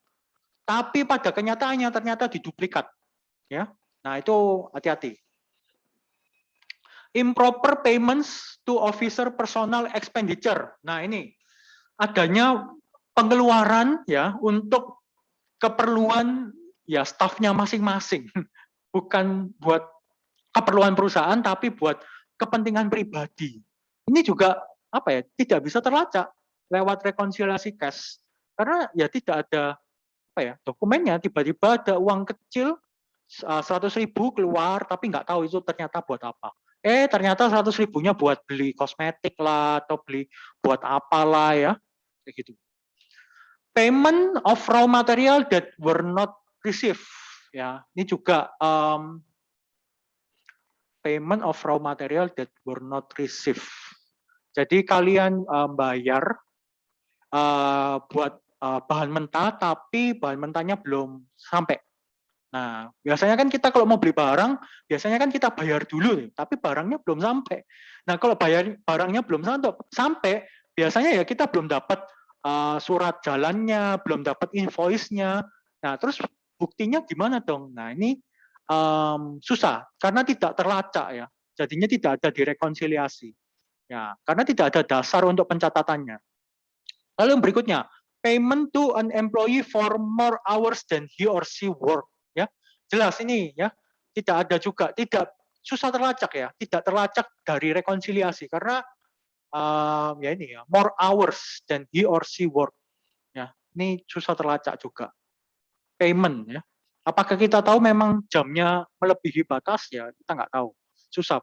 Tapi pada kenyataannya ternyata diduplikat ya. Nah, itu hati-hati. Improper payments to officer personal expenditure. Nah, ini adanya pengeluaran ya untuk keperluan ya stafnya masing-masing. Bukan buat keperluan perusahaan tapi buat kepentingan pribadi. Ini juga tidak bisa terlacak lewat rekonsiliasi cash karena ya tidak ada dokumennya, tiba-tiba ada uang kecil 100.000 keluar tapi nggak tahu itu ternyata buat apa. Ternyata 100.000-nya buat beli kosmetik lah atau beli buat apalah ya, kayak gitu. Payment of raw material that were not received ya, ini juga payment of raw material that were not received. Jadi kalian bayar buat bahan mentah, tapi bahan mentahnya belum sampai. Nah, biasanya kan kita kalau mau beli barang, biasanya kan kita bayar dulu, nih, tapi barangnya belum sampai. Nah, kalau barangnya belum sampai, biasanya ya kita belum dapat surat jalannya, belum dapat invoice-nya. Nah, terus buktinya gimana dong? Nah, ini susah karena tidak terlacak ya. Jadinya tidak ada direkonsiliasi. Ya, karena tidak ada dasar untuk pencatatannya. Lalu yang berikutnya, payment to an employee for more hours than he or she work. Ya, jelas ini ya, tidak ada juga, tidak susah terlacak ya, tidak terlacak dari rekonsiliasi karena ya ini ya, more hours than he or she work. Ya, ini susah terlacak juga. Payment ya. Apakah kita tahu memang jamnya melebihi batas ya? Kita nggak tahu. Susah.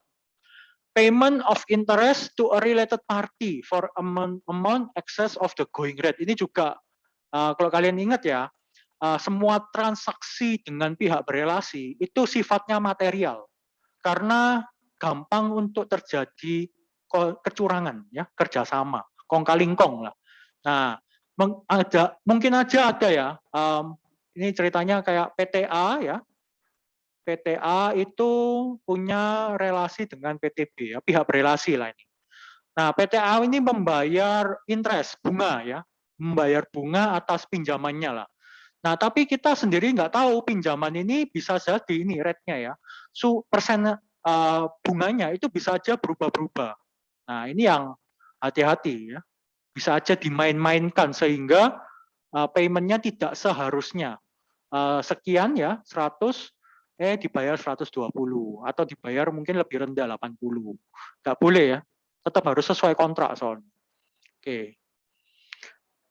Payment of interest to a related party for amount excess of the going rate. Ini juga kalau kalian ingat ya, semua transaksi dengan pihak berelasi itu sifatnya material karena gampang untuk terjadi kecurangan ya, kerjasama, kong kali kong lah. Nah, mungkin aja ada ya. Ini ceritanya kayak PTA ya. PTA itu punya relasi dengan PTB ya, pihak berelasi lah ini. Nah, PTA ini membayar interest, bunga ya, membayar bunga atas pinjamannya lah. Nah, tapi kita sendiri nggak tahu pinjaman ini bisa jadi ini rate-nya ya, persen bunganya itu bisa aja berubah-berubah. Nah, ini yang hati-hati ya, bisa aja dimain-mainkan sehingga payment-nya tidak seharusnya sekian ya, 100 dibayar 120 atau dibayar mungkin lebih rendah 80. Nggak boleh ya. Tetap harus sesuai kontrak soalnya. Oke.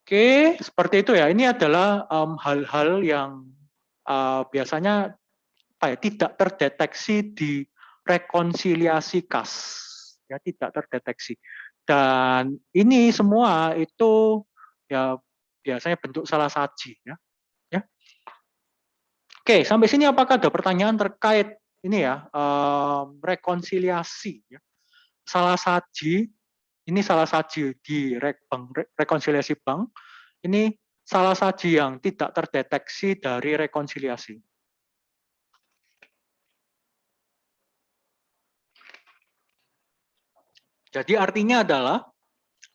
Oke, seperti itu ya. Ini adalah hal-hal yang biasanya tidak terdeteksi di rekonsiliasi kas, ya tidak terdeteksi. Dan ini semua itu ya biasanya bentuk salah saji, ya. Ya. Oke, sampai sini apakah ada pertanyaan terkait ini ya rekonsiliasi? Ya. Salah saji, ini salah saji di rekonsiliasi bank. Ini salah saji yang tidak terdeteksi dari rekonsiliasi. Jadi artinya adalah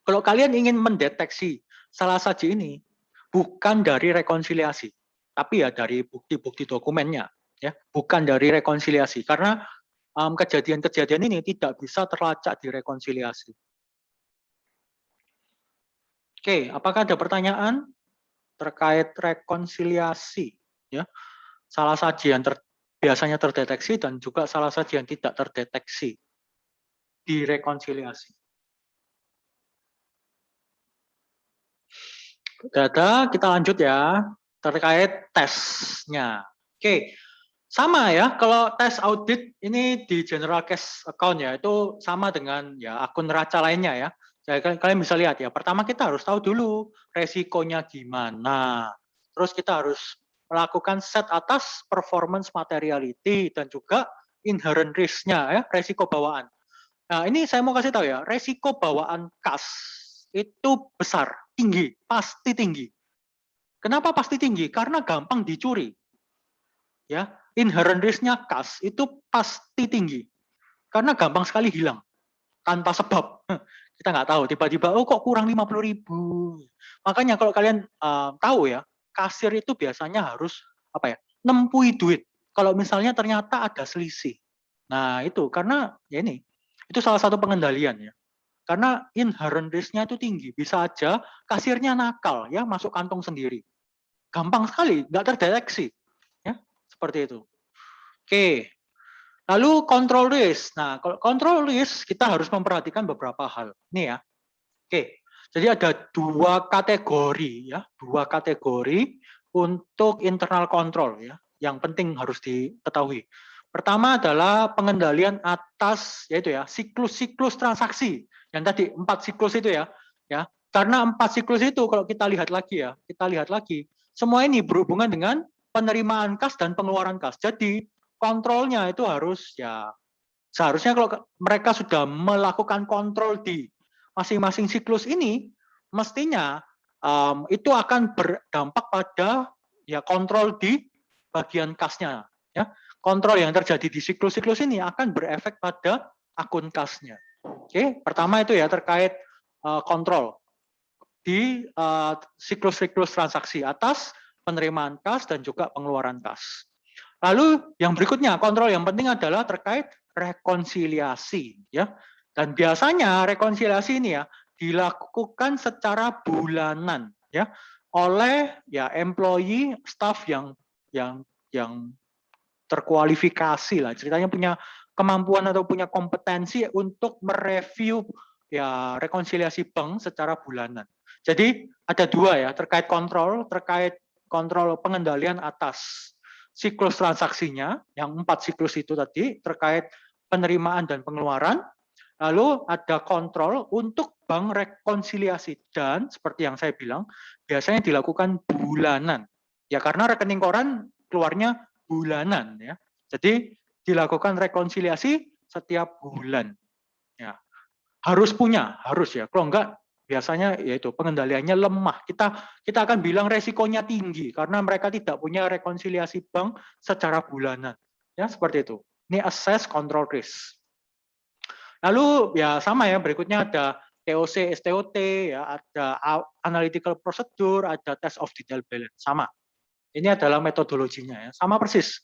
kalau kalian ingin mendeteksi salah saji ini bukan dari rekonsiliasi, tapi ya dari bukti-bukti dokumennya, ya, bukan dari rekonsiliasi karena kejadian-kejadian ini tidak bisa terlacak di rekonsiliasi. Oke, apakah ada pertanyaan terkait rekonsiliasi? Ya, salah saji yang biasanya terdeteksi dan juga salah saji yang tidak terdeteksi di rekonsiliasi. Data, kita lanjut ya terkait tesnya. Oke, sama ya. Kalau tes audit ini di general cash account ya itu sama dengan ya akun neraca lainnya ya. Jadi kalian bisa lihat ya. Pertama kita harus tahu dulu resikonya gimana. Terus kita harus melakukan set atas performance materiality dan juga inherent risk-nya ya, resiko bawaan. Nah, ini saya mau kasih tahu ya, resiko bawaan kas itu besar, tinggi, pasti tinggi. Kenapa pasti tinggi? Karena gampang dicuri. Ya, inherent risk-nya kas itu pasti tinggi. Karena gampang sekali hilang tanpa sebab. Kita nggak tahu, tiba-tiba oh kok kurang 50.000. Makanya kalau kalian tahu ya, kasir itu biasanya harus apa ya? Nempui duit. Kalau misalnya ternyata ada selisih. Nah, itu karena ya ini itu salah satu pengendalian ya. Karena inherent risk-nya itu tinggi. Bisa aja kasirnya nakal ya, masuk kantong sendiri. Gampang sekali, nggak terdeteksi. Ya, seperti itu. Oke. Lalu control risk. Nah, kalau control risk kita harus memperhatikan beberapa hal. Ini ya. Oke. Jadi ada dua kategori ya, dua kategori untuk internal control ya, yang penting harus diketahui. Pertama adalah pengendalian atas yaitu ya siklus-siklus transaksi. Yang tadi 4 siklus itu ya. Ya. Karena 4 siklus itu kalau kita lihat lagi ya, kita lihat lagi, semua ini berhubungan dengan penerimaan kas dan pengeluaran kas. Jadi kontrolnya itu harus ya seharusnya kalau mereka sudah melakukan kontrol di masing-masing siklus ini, mestinya itu akan berdampak pada ya kontrol di bagian kasnya. Ya. Kontrol yang terjadi di siklus-siklus ini akan berefek pada akun kasnya. Oke, pertama itu ya terkait kontrol di siklus-siklus transaksi atas penerimaan kas dan juga pengeluaran kas. Lalu yang berikutnya kontrol yang penting adalah terkait rekonsiliasi ya. Dan biasanya rekonsiliasi ini ya dilakukan secara bulanan ya oleh ya employee staff yang terkualifikasi lah ceritanya punya kemampuan atau punya kompetensi untuk mereview ya rekonsiliasi bank secara bulanan. Jadi ada dua ya terkait kontrol pengendalian atas siklus transaksinya yang 4 siklus itu tadi terkait penerimaan dan pengeluaran. Lalu ada kontrol untuk bank rekonsiliasi dan seperti yang saya bilang biasanya dilakukan bulanan. Ya karena rekening koran keluarnya bulanan ya. Jadi dilakukan rekonsiliasi setiap bulan. Ya. Harus ya. Kalau enggak biasanya yaitu pengendaliannya lemah. Kita akan bilang resikonya tinggi karena mereka tidak punya rekonsiliasi bank secara bulanan. Ya, seperti itu. Ini assess control risk. Lalu ya sama ya berikutnya ada TOC, STOT, ya ada analytical procedure, ada test of detail balance sama. Ini adalah metodologinya ya, sama persis.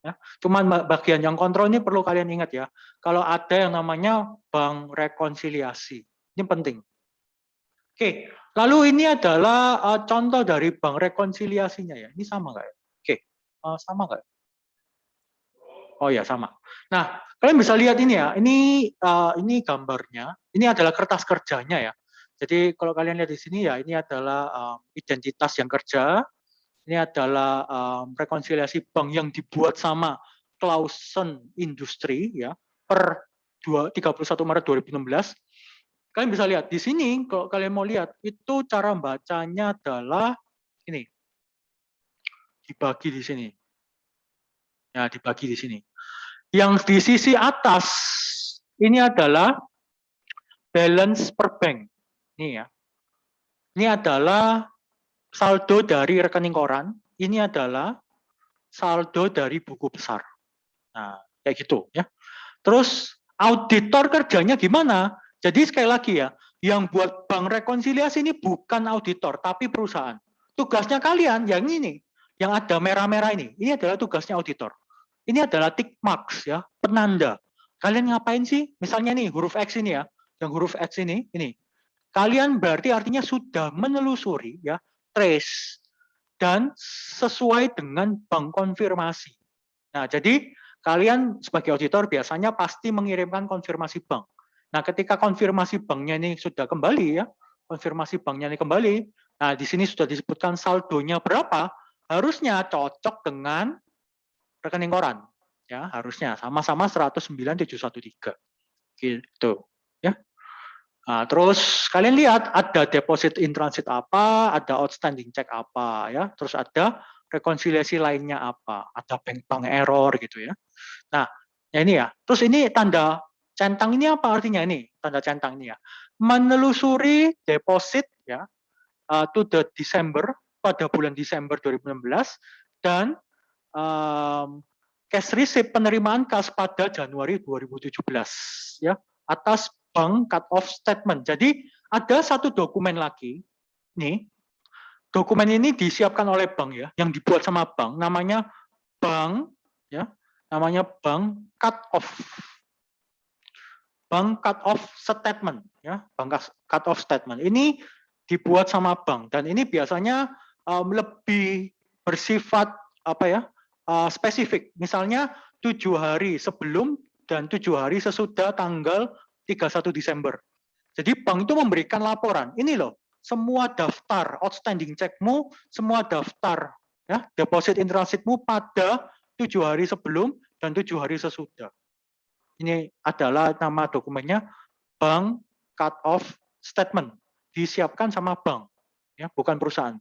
Ya. Cuman bagian yang kontrol ini perlu kalian ingat ya. Kalau ada yang namanya bank rekonsiliasi, ini penting. Oke, lalu ini adalah contoh dari bank rekonsiliasinya ya. Ini sama nggak ya? Oke, sama nggak? Oh ya sama. Nah, kalian bisa lihat ini ya. Ini gambarnya. Ini adalah kertas kerjanya ya. Jadi kalau kalian lihat di sini ya, ini adalah identitas yang kerja, ini adalah rekonsiliasi bank yang dibuat sama Clausen Industri ya per 31 Maret 2016. Kalian bisa lihat di sini, kalau kalian mau lihat, itu cara bacanya adalah ini, dibagi di sini. Ya, dibagi di sini. Yang di sisi atas, ini adalah balance per bank. Ini ya. Ini adalah saldo dari rekening koran. Ini adalah saldo dari buku besar. Nah, kayak gitu ya. Terus auditor kerjanya gimana? Jadi sekali lagi ya, yang buat bank rekonsiliasi ini bukan auditor, tapi perusahaan. Tugasnya kalian yang ini, yang ada merah-merah ini adalah tugasnya auditor. Ini adalah tick marks ya, penanda. Kalian ngapain sih? Misalnya nih huruf X ini ya, yang huruf X ini. Kalian berarti artinya sudah menelusuri ya, trace dan sesuai dengan bank konfirmasi. Nah, jadi kalian sebagai auditor biasanya pasti mengirimkan konfirmasi bank. Nah, ketika konfirmasi banknya ini sudah kembali ya, konfirmasi banknya ini kembali, nah di sini sudah disebutkan saldonya berapa, harusnya cocok dengan rekening koran. Ya, harusnya sama-sama 109.713. Gitu. Ya. Nah, terus kalian lihat ada deposit in transit apa, ada outstanding check apa ya, terus ada rekonsiliasi lainnya apa, ada bank error gitu ya. Nah, ya ini ya. Terus ini tanda centang ini apa artinya ini? Tanda centang ini ya. Menelusuri deposit ya to the December pada bulan Desember 2016 dan cash receipt penerimaan kas pada Januari 2017 ya atas bank cut off statement. Jadi ada satu dokumen lagi nih. Dokumen ini disiapkan oleh bank ya, yang dibuat sama bank namanya bank ya, namanya bank cut off. Bank cut off statement ya, bank cut off statement. Ini dibuat sama bank dan ini biasanya lebih bersifat apa ya? Spesifik. Misalnya 7 hari sebelum dan 7 hari sesudah tanggal 31 Desember. Jadi bank itu memberikan laporan. Ini loh, semua daftar outstanding checkmu, semua daftar ya, deposit in transitmu pada 7 hari sebelum dan 7 hari sesudah. Ini adalah nama dokumennya bank cut off statement. Disiapkan sama bank, ya, bukan perusahaan.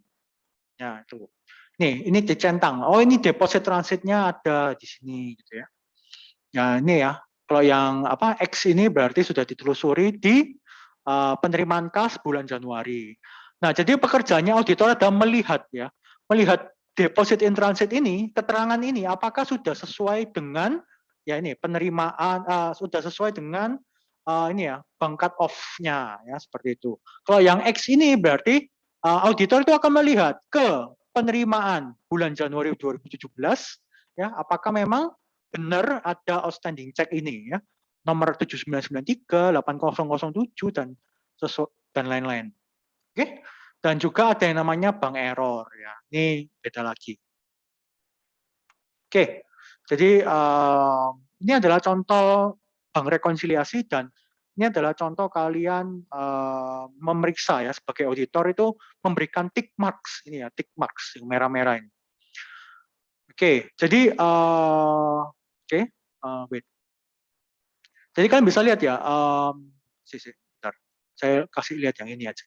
Ya, itu. Nih, ini dicentang. Oh, ini deposit transitnya ada di sini gitu ya. Ya, ini ya. Kalau yang apa X ini berarti sudah ditelusuri di penerimaan kas bulan Januari. Nah, jadi pekerjaannya auditor adalah melihat ya, melihat deposit in transit ini, keterangan ini apakah sudah sesuai dengan ya ini penerimaan sudah sesuai dengan ini ya bank cut off-nya ya seperti itu. Kalau yang X ini berarti auditor itu akan melihat ke penerimaan bulan Januari 2017 ya apakah memang benar ada outstanding check ini ya nomor 7993, 8007 dan lain-lain. Oke. Dan juga ada yang namanya bank error ya. Ini beda lagi. Oke. Jadi ini adalah contoh bank rekonsiliasi dan ini adalah contoh kalian memeriksa ya sebagai auditor itu memberikan tick marks ini ya, tick marks yang merah-merah ini. Oke, jadi wait. Jadi kalian bisa lihat ya, bentar. Saya kasih lihat yang ini aja.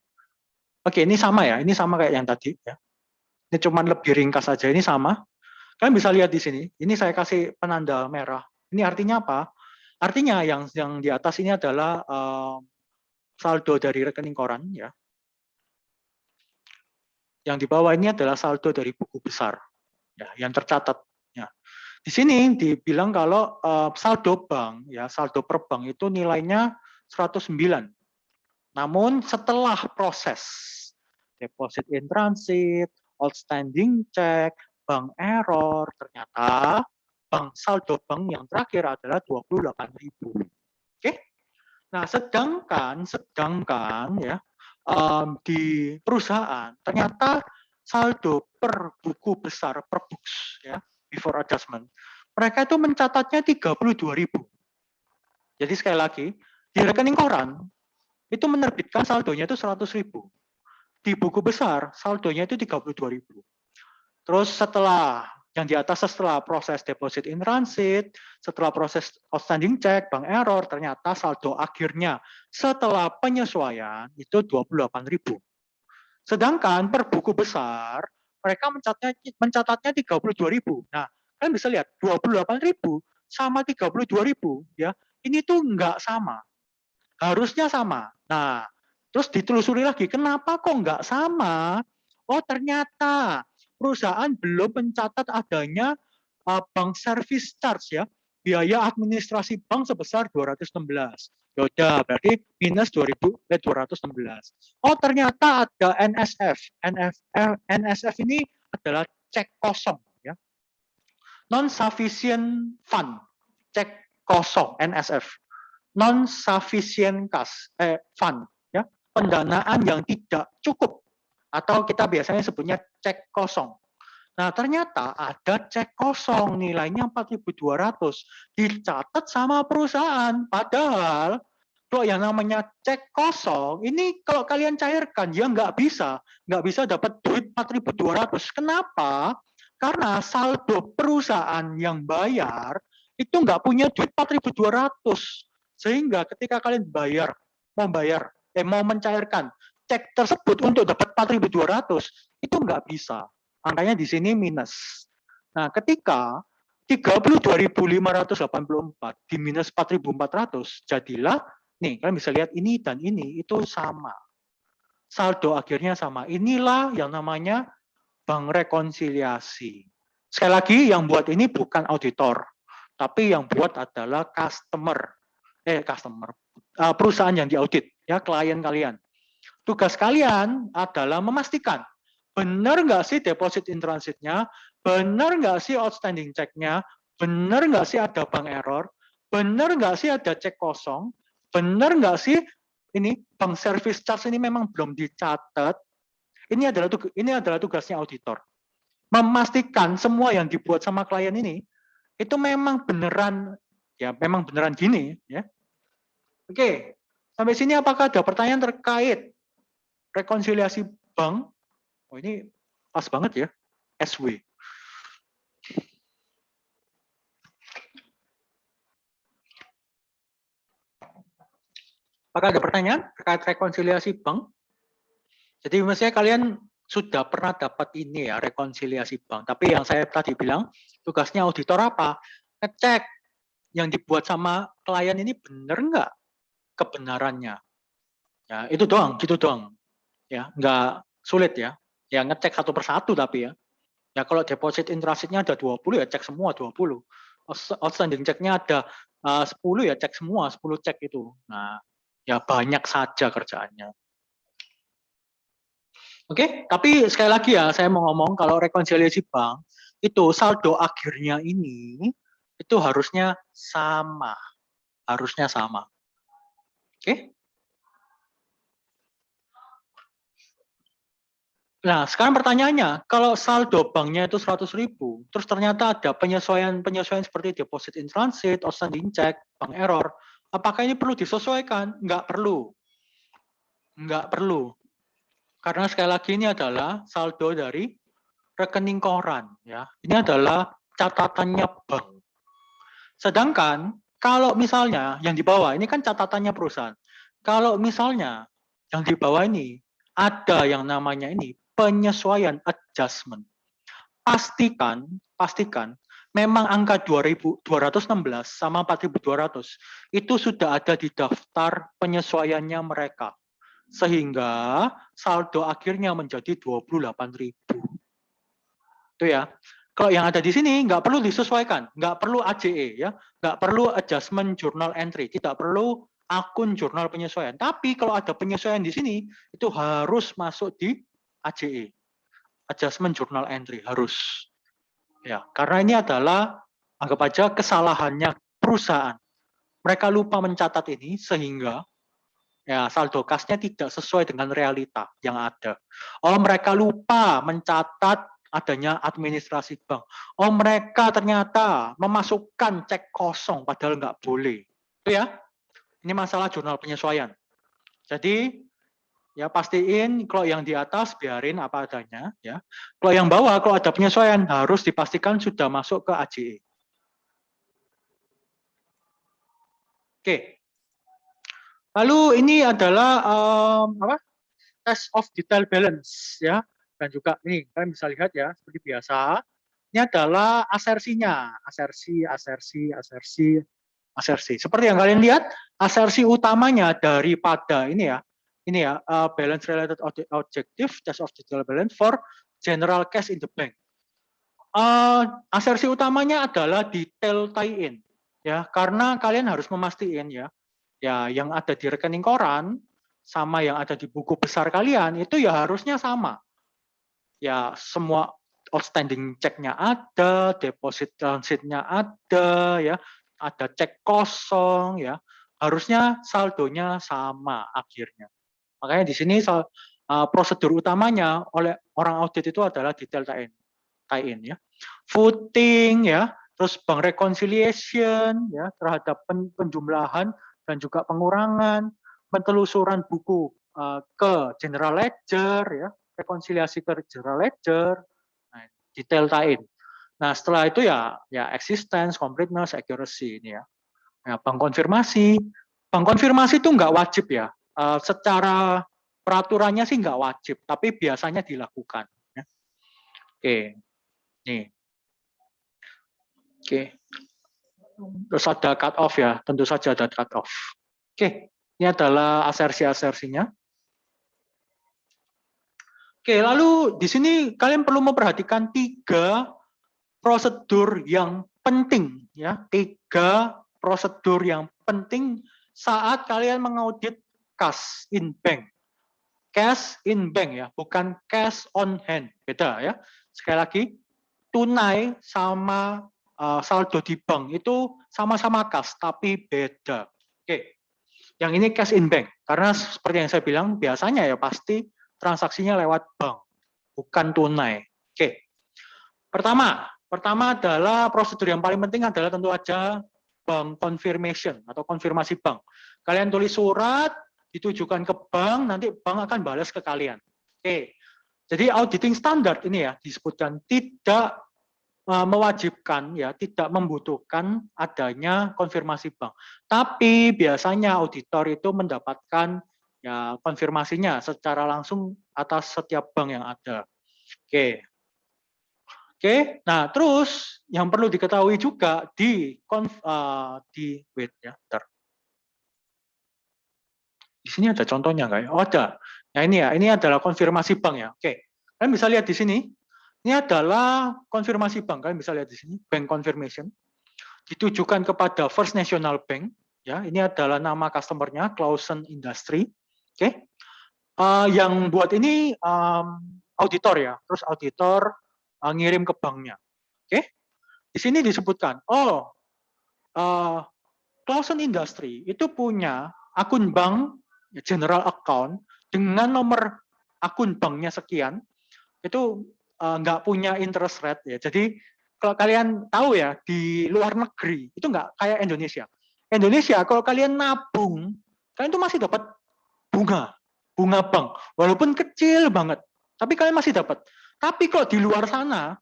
Oke, ini sama ya, ini sama kayak yang tadi ya. Ini cuma lebih ringkas saja, ini sama. Kalian bisa lihat di sini, ini saya kasih penanda merah. Ini artinya apa? Artinya yang di atas ini adalah saldo dari rekening koran ya. Yang di bawah ini adalah saldo dari buku besar ya, yang tercatat ya. Di sini dibilang kalau saldo bank ya, saldo per bank itu nilainya 109. Namun setelah proses deposit in transit, outstanding check, bank error, ternyata bank saldo bank yang terakhir adalah 28.000. Oke. Nah, sedangkan ya di perusahaan ternyata saldo per buku besar per books ya before adjustment mereka itu mencatatnya 32.000. Jadi sekali lagi di rekening koran itu menerbitkan saldonya itu 100.000. Di buku besar, saldonya itu 32.000. Terus setelah yang di atas, setelah proses deposit in transit, setelah proses outstanding check, bank error, ternyata saldo akhirnya setelah penyesuaian itu 28.000. Sedangkan per buku besar, mereka mencatatnya 32.000. Nah, kalian bisa lihat 28.000 sama 32.000 ya. Ini tuh nggak sama. Harusnya sama. Nah, terus ditelusuri lagi, kenapa kok nggak sama? Oh, ternyata perusahaan belum mencatat adanya bank service charge ya, biaya administrasi bank sebesar 216. Ya udah, berarti minus 216. Oh, ternyata ada NSF. NSF ini adalah cek kosong ya. Non sufficient fund. Cek kosong NSF. Non sufficient cash fund ya. Pendanaan yang tidak cukup atau kita biasanya sebutnya cek kosong. Nah, ternyata ada cek kosong nilainya 4.200 dicatat sama perusahaan. Padahal kalau yang namanya cek kosong, ini kalau kalian cairkan, ya nggak bisa dapat duit 4.200. Kenapa? Karena saldo perusahaan yang bayar itu nggak punya duit 4.200. Sehingga ketika kalian mau mencairkan cek tersebut untuk dapat 4.200, itu nggak bisa. Angkanya di sini minus. Nah, ketika 32.584 di minus 4.400, jadilah, nih kalian bisa lihat ini dan ini itu sama. Saldo akhirnya sama. Inilah yang namanya bank rekonsiliasi. Sekali lagi, yang buat ini bukan auditor, tapi yang buat adalah perusahaan yang diaudit, ya, klien kalian. Tugas kalian adalah memastikan benar nggak sih deposit in transitnya, benar nggak sih outstanding check-nya, benar nggak sih ada bank error, benar nggak sih ada cek kosong, benar nggak sih ini bank service charge ini memang belum dicatat. Ini adalah tugasnya auditor. Memastikan semua yang dibuat sama klien ini itu memang beneran gini ya. Oke, sampai sini apakah ada pertanyaan terkait rekonsiliasi bank? Oh, ini pas banget ya, SW. Apakah ada pertanyaan terkait rekonsiliasi bank? Jadi misalnya kalian sudah pernah dapat ini ya, rekonsiliasi bank. Tapi yang saya tadi bilang, tugasnya auditor apa? Ngecek yang dibuat sama klien ini benar nggak kebenarannya. Ya, itu doang, gitu doang. Ya, nggak sulit ya. Ya ngecek satu persatu tapi ya. Ya kalau deposit in transitnya ada 20 ya cek semua 20. Outstanding check-nya ada 10 ya cek semua 10 cek itu. Nah, ya banyak saja kerjaannya. Oke, tapi sekali lagi ya saya mau ngomong kalau rekonsiliasi bank itu saldo akhirnya ini itu harusnya sama. Harusnya sama. Oke? Nah, sekarang pertanyaannya, kalau saldo banknya itu 100.000, terus ternyata ada penyesuaian seperti deposit in transit, outstanding check, bank error, apakah ini perlu disesuaikan? Nggak perlu. Nggak perlu. Karena sekali lagi ini adalah saldo dari rekening koran. Ya. Ini adalah catatannya bank. Sedangkan kalau misalnya yang di bawah, ini kan catatannya perusahaan. Kalau misalnya yang di bawah ini ada yang namanya ini penyesuaian adjustment. Pastikan memang angka 2.216 sama 4.200 itu sudah ada di daftar penyesuaiannya mereka. Sehingga saldo akhirnya menjadi 28.000. Itu ya. Kalau yang ada di sini nggak perlu disesuaikan, nggak perlu AJE ya, nggak perlu adjustment journal entry, tidak perlu akun jurnal penyesuaian. Tapi kalau ada penyesuaian di sini itu harus masuk di AJE, adjustment journal entry harus. Ya, karena ini adalah anggap aja kesalahannya perusahaan. Mereka lupa mencatat ini sehingga ya saldo kasnya tidak sesuai dengan realita yang ada. Oh, mereka lupa mencatat adanya administrasi bank. Oh, mereka ternyata memasukkan cek kosong padahal nggak boleh. Itu ya. Ini masalah jurnal penyesuaian. Jadi ya pastiin kalau yang di atas biarin apa adanya ya. Kalau yang bawah kalau ada penyesuaian harus dipastikan sudah masuk ke AJE. Oke. Lalu ini adalah apa? Test of detail balance ya. Dan juga ini kalian bisa lihat ya seperti biasa. Ini adalah asersinya, asersi. Seperti yang kalian lihat, asersi utamanya daripada ini ya, balance related objective, test of detail balance for general cash in the bank. Asersi utamanya adalah detail tie-in, ya, karena kalian harus memastikan ya, yang ada di rekening koran sama yang ada di buku besar kalian itu ya harusnya sama, ya semua outstanding check-nya ada, deposit transit-nya ada, ya, ada cek kosong, ya, harusnya saldonya sama akhirnya. Makanya di sini prosedur utamanya oleh orang audit itu adalah detail tie-in, ya, footing, ya, terus bank reconciliation, ya, terhadap penjumlahan dan juga pengurangan, penelusuran buku ke general ledger, ya, rekonsiliasi ke general ledger, nah, detail tie-in. Nah setelah itu ya existence, completeness, accuracy ini ya. Nah, bank konfirmasi itu nggak wajib ya. Secara peraturannya sih nggak wajib, tapi biasanya dilakukan. Ya. Oke, nih. Oke. Terus ada cut off ya, tentu saja ada cut off. Oke, ini adalah asersi-asersinya. Oke, lalu di sini kalian perlu memperhatikan 3 prosedur yang penting, ya, 3 prosedur yang penting saat kalian mengaudit cash in bank. Cash in bank ya, bukan cash on hand, beda ya. Sekali lagi, tunai sama saldo di bank itu sama-sama cash tapi beda. Oke, yang ini cash in bank karena seperti yang saya bilang biasanya ya pasti transaksinya lewat bank, bukan tunai. Oke. Pertama adalah prosedur yang paling penting adalah tentu saja bank confirmation atau konfirmasi bank. Kalian tulis surat, ditujukan ke bank, nanti bank akan balas ke kalian. Oke. Jadi auditing standard ini ya disebutkan tidak mewajibkan ya, tidak membutuhkan adanya konfirmasi bank. Tapi biasanya auditor itu mendapatkan ya konfirmasinya secara langsung atas setiap bank yang ada. Oke. Oke, nah terus yang perlu diketahui juga wait ya, bentar. Di sini ada contohnya nggak ya? Oh ada. Nah ini ya, ini adalah konfirmasi bank ya. Oke, kalian bisa lihat di sini. Ini adalah konfirmasi bank. Kalian bisa lihat di sini, bank confirmation ditujukan kepada First National Bank. Ya, ini adalah nama customernya, Clausen Industry. Oke, yang buat ini auditor ya. Terus auditor ngirim ke banknya. Oke, di sini disebutkan, Clausen Industry itu punya akun bank general account dengan nomor akun banknya sekian, itu nggak punya interest rate ya. Jadi kalau kalian tahu ya di luar negeri itu nggak kayak Indonesia. Indonesia kalau kalian nabung, kalian itu masih dapat bunga bank, walaupun kecil banget, tapi kalian masih dapat. Tapi kalau di luar sana,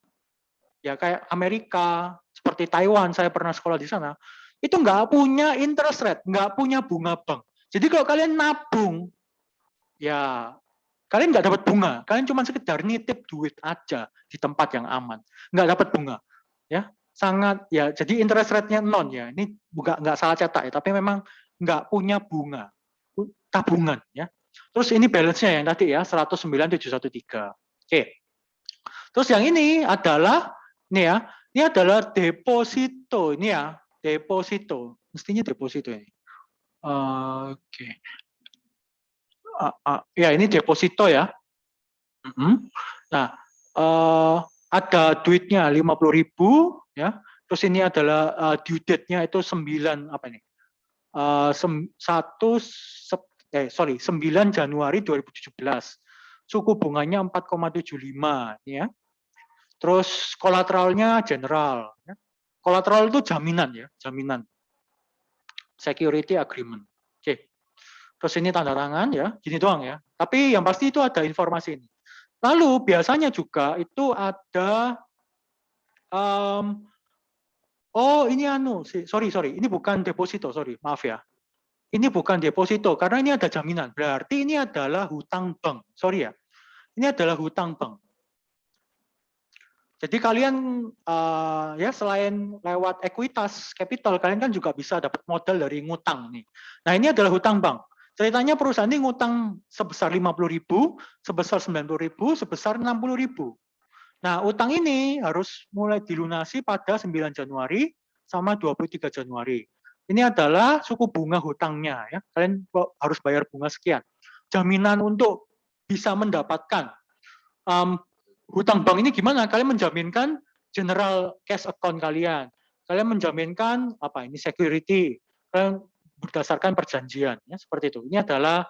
ya kayak Amerika, seperti Taiwan, saya pernah sekolah di sana, itu nggak punya interest rate, nggak punya bunga bank. Jadi kalau kalian nabung, ya kalian nggak dapat bunga, kalian cuma sekedar nitip duit aja di tempat yang aman, nggak dapat bunga, ya sangat ya. Jadi interest rate-nya non ya, ini nggak salah cetak ya, tapi memang nggak punya bunga, tabungan ya. Terus ini balance-nya yang tadi ya 109.713. Oke. Terus yang ini adalah ini adalah deposito ini ya, deposito. Mestinya deposito ini. Oke. Ya ini deposito ya. Nah, ada duitnya 50.000 ya. Terus ini adalah due date-nya itu 9 apa ini? 9 Januari 2017. Suku bunganya 4,75 ya. Terus kolateralnya general ya. Kolateral itu jaminan ya, jaminan. Security agreement. Oke. Terus ini tanda tangan ya, gini doang ya. Tapi yang pasti itu ada informasi ini. Lalu biasanya juga itu ada oh ini sorry, ini bukan deposito, sorry, maaf ya. Ini bukan deposito karena ini ada jaminan. Berarti ini adalah hutang bank. Sorry ya. Ini adalah hutang bank. Jadi kalian ya selain lewat ekuitas capital, kalian kan juga bisa dapat modal dari ngutang nih. Nah ini adalah hutang bank. Ceritanya perusahaan ini ngutang sebesar 50.000, sebesar 90.000, sebesar 60.000. Nah utang ini harus mulai dilunasi pada 9 Januari sama 23 Januari. Ini adalah suku bunga hutangnya ya. Kalian harus bayar bunga sekian. Jaminan untuk bisa mendapatkan hutang bank ini gimana? Kalian menjaminkan general cash account kalian. Kalian menjaminkan apa ini security. Kalian berdasarkan perjanjian ya seperti itu. Ini adalah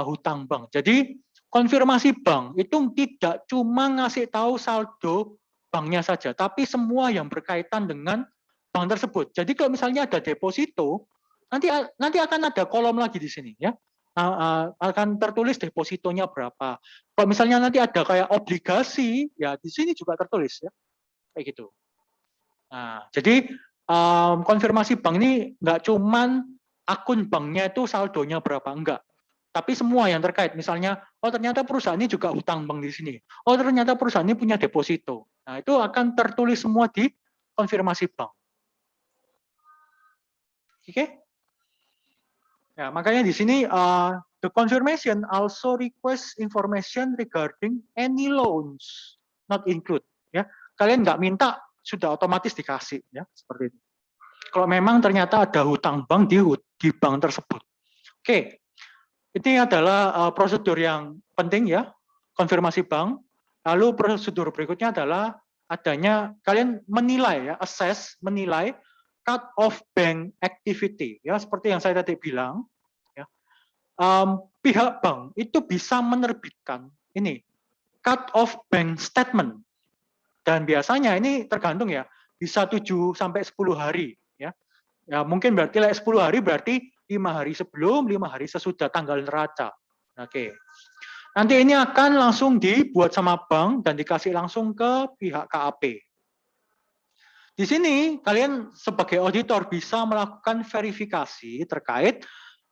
hutang bank. Jadi konfirmasi bank itu tidak cuma ngasih tahu saldo banknya saja, tapi semua yang berkaitan dengan bank tersebut. Jadi kalau misalnya ada deposito, nanti akan ada kolom lagi di sini ya. Akan tertulis depositonya berapa. Kalau misalnya nanti ada kayak obligasi, ya di sini juga tertulis ya, kayak gitu. Nah, jadi konfirmasi bank ini nggak cuman akun banknya itu saldonya berapa, enggak. Tapi semua yang terkait, misalnya, oh ternyata perusahaan ini juga hutang bank di sini. Oh ternyata perusahaan ini punya deposito. Nah itu akan tertulis semua di konfirmasi bank. Oke? Ya, makanya di sini the confirmation also request information regarding any loans not include. Ya, kalian nggak minta sudah otomatis dikasih ya seperti itu. Kalau memang ternyata ada hutang bank di bank tersebut. Oke, ini adalah prosedur yang penting ya, konfirmasi bank. Lalu prosedur berikutnya adalah adanya kalian menilai ya, assess, menilai cut off bank activity ya, seperti yang saya tadi bilang ya. Pihak bank itu bisa menerbitkan ini cut off bank statement dan biasanya ini tergantung ya, bisa 7 sampai 10 hari ya. Ya mungkin berarti 10 hari berarti 5 hari sebelum, 5 hari sesudah tanggal neraca. Oke. Nanti ini akan langsung dibuat sama bank dan dikasih langsung ke pihak KAP. Di sini kalian sebagai auditor bisa melakukan verifikasi terkait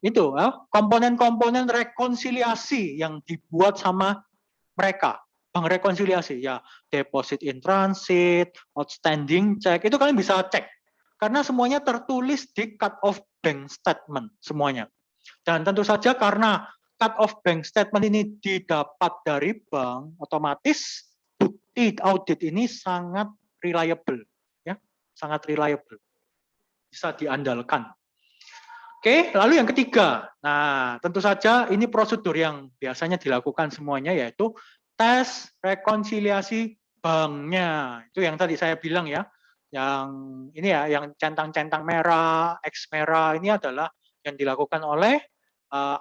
itu komponen-komponen rekonsiliasi yang dibuat sama mereka. Bank rekonsiliasi ya, deposit in transit, outstanding check, itu kalian bisa cek. Karena semuanya tertulis di cut off bank statement semuanya. Dan tentu saja karena cut off bank statement ini didapat dari bank, otomatis bukti audit ini sangat reliable, ya, sangat reliable, bisa diandalkan. Oke, lalu yang ketiga, nah tentu saja ini prosedur yang biasanya dilakukan semuanya yaitu tes rekonsiliasi banknya. Itu yang tadi saya bilang ya, yang ini ya, yang centang-centang merah, X merah ini adalah yang dilakukan oleh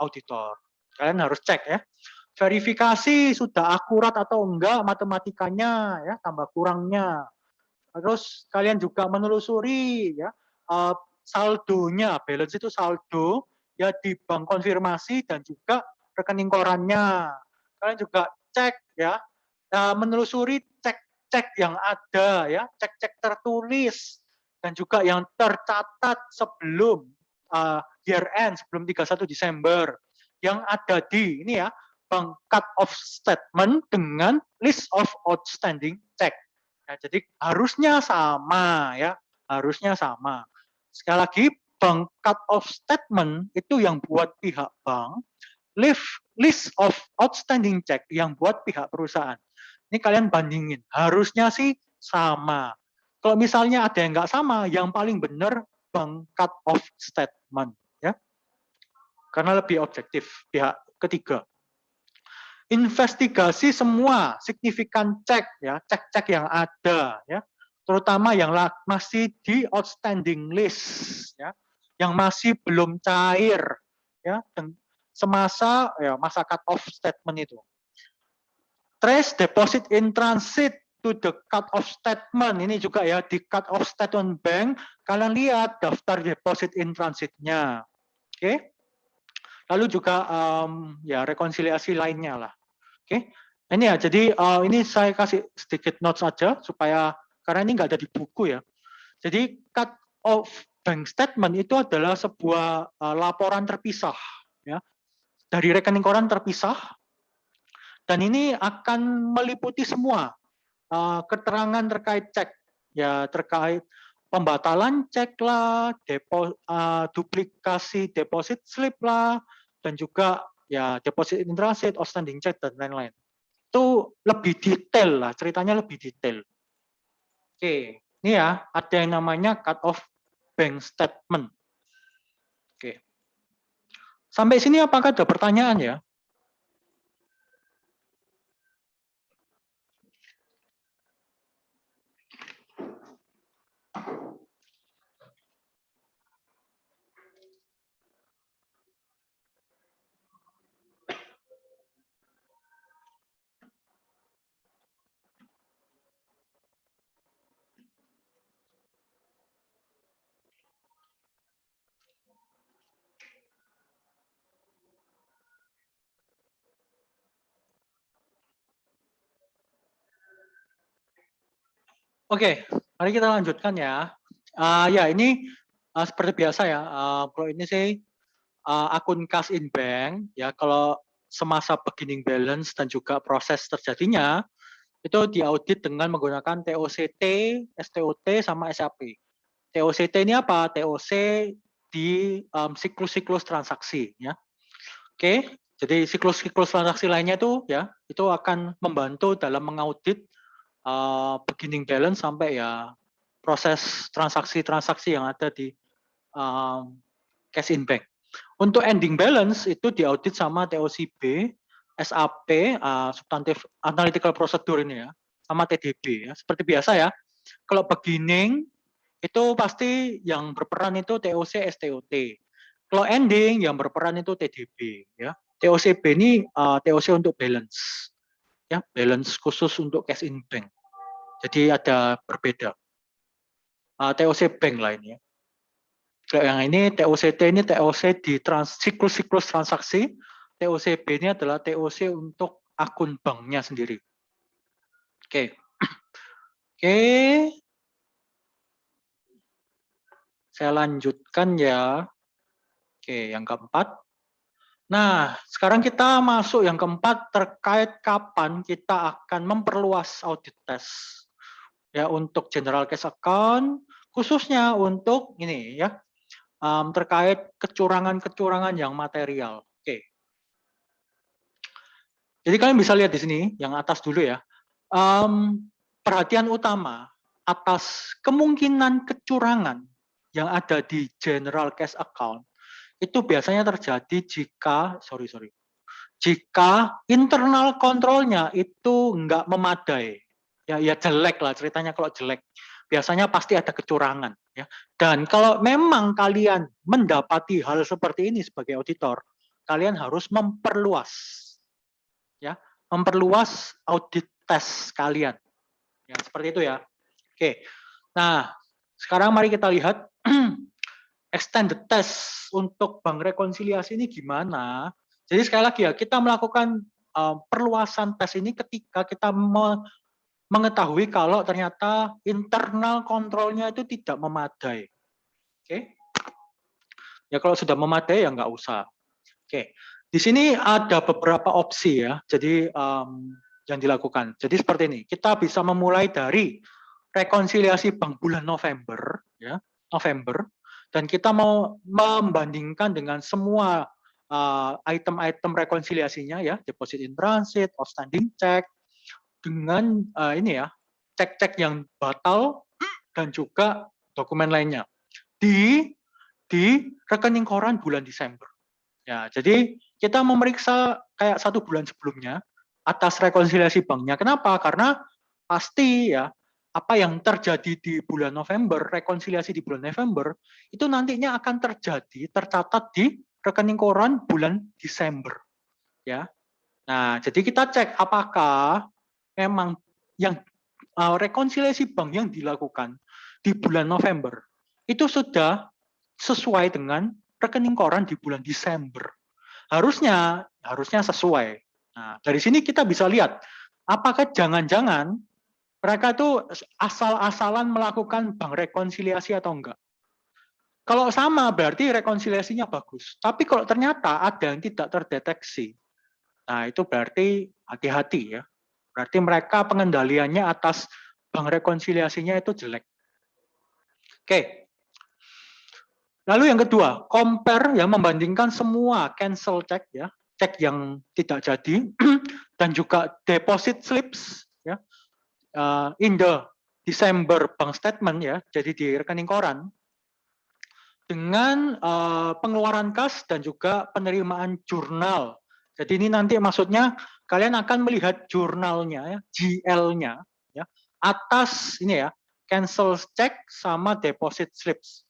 auditor. Kalian harus cek ya. Verifikasi sudah akurat atau enggak matematikanya ya, tambah kurangnya. Terus kalian juga menelusuri ya saldonya, balance itu saldo ya di bank konfirmasi dan juga rekening korannya. Kalian juga cek ya, menelusuri cek-cek yang ada ya, cek-cek tertulis dan juga yang tercatat sebelum year end, sebelum 31 Desember yang ada di ini ya, bank cut off statement dengan list of outstanding check. Ya, jadi harusnya sama ya, harusnya sama. Sekali lagi, bank cut off statement itu yang buat pihak bank, list of outstanding check yang buat pihak perusahaan. Ini kalian bandingin, harusnya sih sama. Kalau misalnya ada yang nggak sama, yang paling benar bank cut off statement ya, karena lebih objektif pihak ketiga. Investigasi semua signifikan cek ya, cek-cek yang ada ya, terutama yang masih di outstanding list ya, yang masih belum cair ya, semasa ya masa cut off statement itu. Trace deposit in transit to the cut off statement, ini juga ya di cut off statement bank kalian lihat daftar deposit in transitnya. Oke. lalu juga ya rekonsiliasi lainnya lah. Oke, ini ya. Jadi ini saya kasih sedikit notes saja supaya karena ini nggak ada di buku ya. Jadi cut off bank statement itu adalah sebuah laporan terpisah ya dari rekening koran terpisah, dan ini akan meliputi semua keterangan terkait cek ya, terkait pembatalan cek lah, duplikasi deposit slip lah, dan juga ya deposit in transit, outstanding check dan lain-lain. Itu lebih detail lah, ceritanya lebih detail. Oke, ini ya ada yang namanya cut off bank statement. Oke. Sampai sini apakah ada pertanyaan ya? Oke, mari kita lanjutkan ya. Ya ini seperti biasa ya. Kalau ini sih akun cash in bank ya. Kalau semasa beginning balance dan juga proses terjadinya itu diaudit dengan menggunakan TOCT, STOT sama SAP. TOCT ini apa? TOC di siklus-siklus transaksi ya. Oke, jadi siklus-siklus transaksi lainnya itu ya itu akan membantu dalam mengaudit beginning balance sampai ya proses transaksi-transaksi yang ada di cash in bank. Untuk ending balance itu diaudit sama TOCB, SAP, substantive analytical procedure ini ya, sama TDB ya. Seperti biasa ya. Kalau beginning itu pasti yang berperan itu TOC, STOT. Kalau ending yang berperan itu TDB ya. TOCB ini TOC untuk balance ya, balance khusus untuk cash in bank. Jadi ada berbeda. TOC bank lainnya. Kalau yang ini TOCT ini TOC di siklus-siklus transaksi. TOCB ini adalah TOC untuk akun banknya sendiri. Oke. Oke. Saya lanjutkan ya. Oke, yang keempat. Nah, sekarang kita masuk yang keempat terkait kapan kita akan memperluas audit test. Ya, untuk general cash account, khususnya untuk ini ya, terkait kecurangan-kecurangan yang material. Oke. Jadi kalian bisa lihat di sini, yang atas dulu ya. Perhatian utama atas kemungkinan kecurangan yang ada di general cash account itu biasanya terjadi jika internal kontrolnya itu nggak memadai, ya jelek lah ceritanya. Kalau jelek biasanya pasti ada kecurangan ya. Dan kalau memang kalian mendapati hal seperti ini sebagai auditor, kalian harus memperluas ya, memperluas audit test kalian ya, seperti itu ya. Oke, nah sekarang mari kita lihat extended test untuk bank rekonsiliasi ini gimana. Jadi sekali lagi ya, kita melakukan perluasan tes ini ketika kita mengetahui kalau ternyata internal kontrolnya itu tidak memadai. Oke, ya kalau sudah memadai ya nggak usah. Oke, di sini ada beberapa opsi ya. Jadi yang dilakukan. Jadi seperti ini, kita bisa memulai dari rekonsiliasi bank bulan November, ya November, dan kita mau membandingkan dengan semua item-item rekonsiliasinya ya, deposit in transit, outstanding check, dengan ini ya, cek-cek yang batal dan juga dokumen lainnya di rekening koran bulan Desember. Ya, jadi kita memeriksa kayak 1 bulan sebelumnya atas rekonsiliasi banknya. Kenapa? Karena pasti ya apa yang terjadi di bulan November, rekonsiliasi di bulan November itu nantinya akan terjadi tercatat di rekening koran bulan Desember. Ya. Nah, jadi kita cek apakah memang yang rekonsiliasi bank yang dilakukan di bulan November itu sudah sesuai dengan rekening koran di bulan Desember. Harusnya sesuai. Nah, dari sini kita bisa lihat apakah jangan-jangan mereka itu asal-asalan melakukan bank rekonsiliasi atau enggak. Kalau sama berarti rekonsiliasinya bagus. Tapi kalau ternyata ada yang tidak terdeteksi, nah itu berarti hati-hati ya. Berarti mereka pengendaliannya atas bank rekonsiliasinya itu jelek. Oke. Lalu yang kedua, compare yang membandingkan semua cancel check ya, cek yang tidak jadi dan juga deposit slips ya in the December bank statement ya, jadi di rekening koran dengan pengeluaran kas dan juga penerimaan jurnal. Jadi ini nanti maksudnya kalian akan melihat jurnalnya, ya, GL-nya, ya, atas ini ya, cancel check sama deposit slips.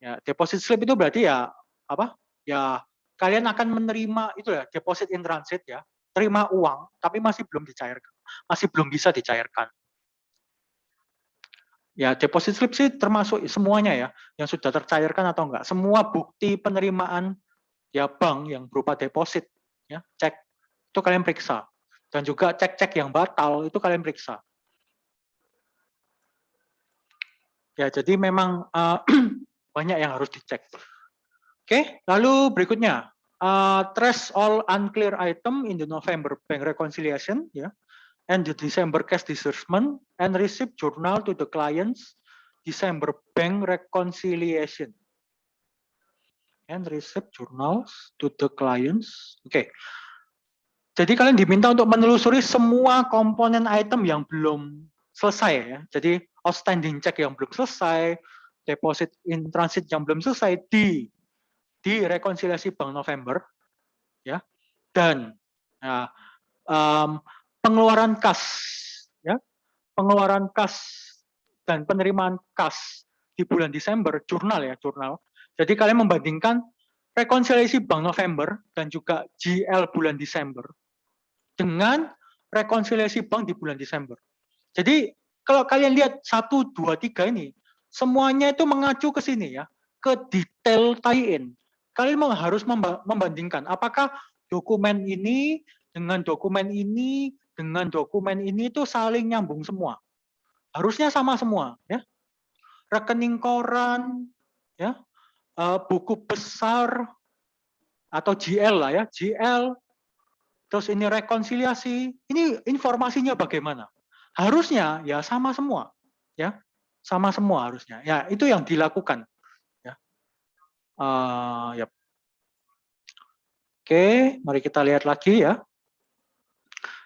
Ya, deposit slip itu berarti ya apa? Ya kalian akan menerima itu ya deposit in transit ya, terima uang tapi masih belum dicairkan, masih belum bisa dicairkan. Ya, deposit slip sih termasuk semuanya ya, yang sudah tercairkan atau enggak. Semua bukti penerimaan ya bank yang berupa deposit, ya cek itu kalian periksa. Dan juga cek-cek yang batal itu kalian periksa. Ya, jadi memang banyak yang harus dicek. Oke, lalu berikutnya trace all unclear item in the November bank reconciliation, ya, and the December cash disbursement and receipt journal to the clients December bank reconciliation and receipt journals to the clients. Oke. Jadi kalian diminta untuk menelusuri semua komponen item yang belum selesai ya. Jadi outstanding check yang belum selesai, deposit in transit yang belum selesai di rekonsiliasi Bank November ya. Dan ya, pengeluaran kas ya, pengeluaran kas dan penerimaan kas di bulan Desember jurnal ya, jurnal. Jadi kalian membandingkan rekonsiliasi Bank November dan juga GL bulan Desember dengan rekonsiliasi bank di bulan Desember. Jadi kalau kalian lihat 1, 2, 3 ini, semuanya itu mengacu ke sini ya, ke detail tie-in. Kalian harus membandingkan apakah dokumen ini dengan dokumen ini dengan dokumen ini itu saling nyambung semua. Harusnya sama semua ya. Rekening koran ya, buku besar atau GL lah ya, GL. Terus ini rekonsiliasi, ini informasinya bagaimana? Harusnya ya sama semua, ya sama semua harusnya. Ya itu yang dilakukan. Ya. Yep. Oke, mari kita lihat lagi ya.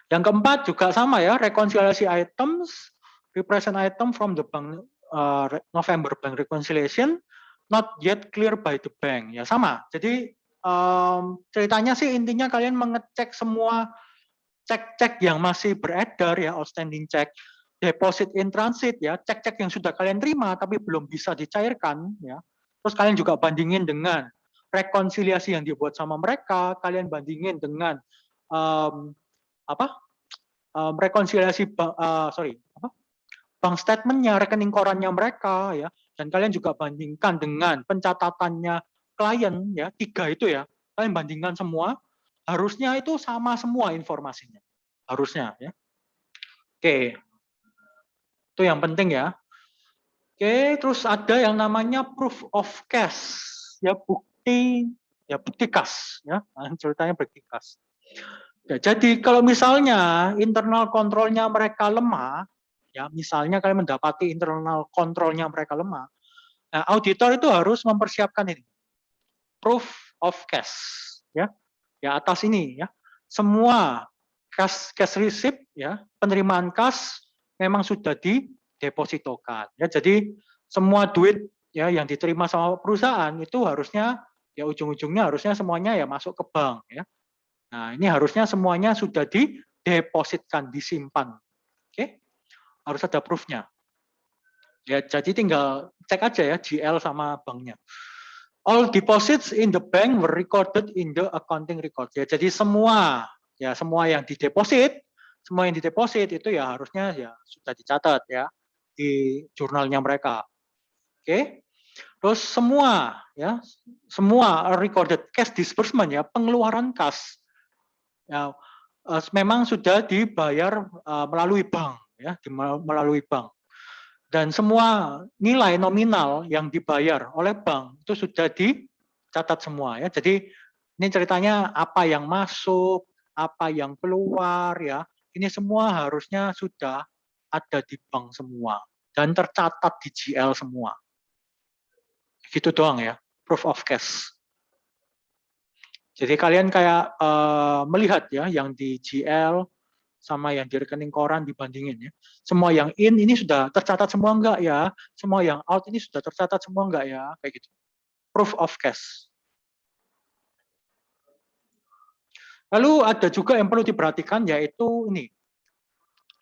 Yang keempat juga sama ya, rekonsiliasi items, represent item from the bank November bank reconciliation, not yet clear by the bank. Ya sama. Jadi ceritanya sih intinya kalian mengecek semua cek-cek yang masih beredar ya, outstanding check, deposit in transit ya, cek-cek yang sudah kalian terima tapi belum bisa dicairkan ya. Terus kalian juga bandingin dengan rekonsiliasi yang dibuat sama mereka, kalian bandingin dengan rekonsiliasi bank statementnya, rekening korannya mereka ya, dan kalian juga bandingkan dengan pencatatannya klien ya, 3 itu ya, kalian bandingkan semua, harusnya itu sama semua informasinya, harusnya ya. Oke, itu yang penting ya. Oke, terus ada yang namanya proof of cash ya, bukti kas ya, ceritanya bukti kas. Ya, jadi kalau misalnya internal kontrolnya mereka lemah, ya misalnya kalian mendapati internal kontrolnya mereka lemah, nah, auditor itu harus mempersiapkan ini proof of cash ya, ya atas ini ya, semua cash receipt ya, penerimaan kas memang sudah didepositokan ya, jadi semua duit ya yang diterima sama perusahaan itu harusnya ya ujung-ujungnya harusnya semuanya ya masuk ke bank ya. Nah, ini harusnya semuanya sudah didepositkan, disimpan. Oke, harus ada proof-nya. Ya, jadi tinggal cek aja ya GL sama banknya. All deposits in the bank were recorded in the accounting record. Ya, jadi semua yang dideposit, itu ya harusnya ya sudah dicatat ya di jurnalnya mereka. Oke. Terus semua ya, semua recorded cash disbursement ya, pengeluaran kas ya, memang sudah dibayar melalui bank ya, melalui bank. Dan semua nilai nominal yang dibayar oleh bank itu sudah dicatat semua ya. Jadi ini ceritanya apa yang masuk, apa yang keluar ya. Ini semua harusnya sudah ada di bank semua dan tercatat di GL semua. Gitu doang ya, proof of cash. Jadi kalian kayak melihat ya yang di GL sama yang di rekening koran dibandingin ya. Semua yang in ini sudah tercatat semua enggak ya? Semua yang out ini sudah tercatat semua enggak ya? Kayak gitu. Proof of cash. Lalu ada juga yang perlu diperhatikan yaitu ini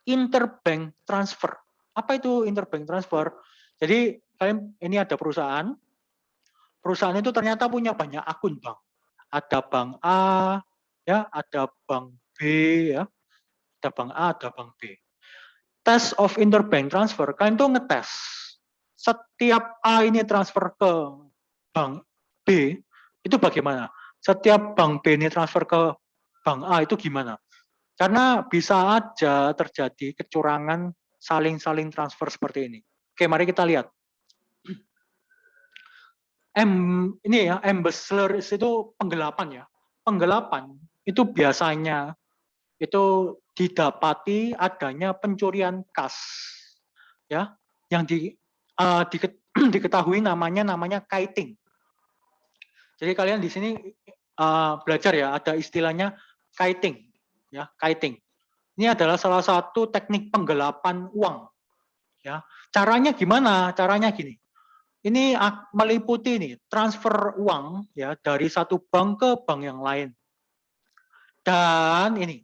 interbank transfer. Apa itu interbank transfer? Jadi kalian ini ada perusahaan, perusahaan itu ternyata punya banyak akun bank. Ada bank A, ya, ada bank B, ya, ada bank A, ada bank B. Test of interbank transfer, kalian tuh ngetes. Setiap A ini transfer ke bank B, itu bagaimana? Setiap bank B ini transfer ke bank A itu gimana? Karena bisa aja terjadi kecurangan saling-saling transfer seperti ini. Oke, mari kita lihat. Ini ya, embezzler itu penggelapan ya. Penggelapan itu biasanya itu didapati adanya pencurian kas ya yang diketahui namanya kiting. Jadi kalian di sini belajar ya, ada istilahnya kiting ya, kiting. Ini adalah salah satu teknik penggelapan uang ya. Caranya gimana? Caranya gini. Ini meliputi nih transfer uang ya dari satu bank ke bank yang lain. Dan ini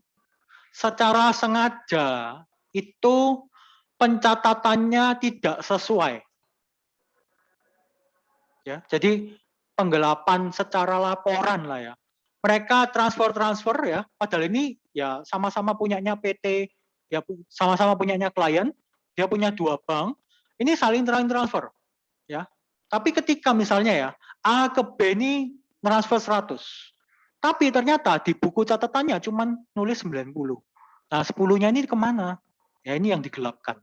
secara sengaja itu pencatatannya tidak sesuai. Ya, jadi penggelapan secara laporan lah ya. Mereka transfer ya, padahal ini ya sama-sama punyanya PT, ya sama-sama punyanya klien, dia punya dua bank, ini saling transfer ya. Tapi ketika misalnya ya A ke B ini transfer 100, tapi ternyata di buku catatannya cuma nulis 90. Nah 10-nya ini kemana? Ya ini yang digelapkan.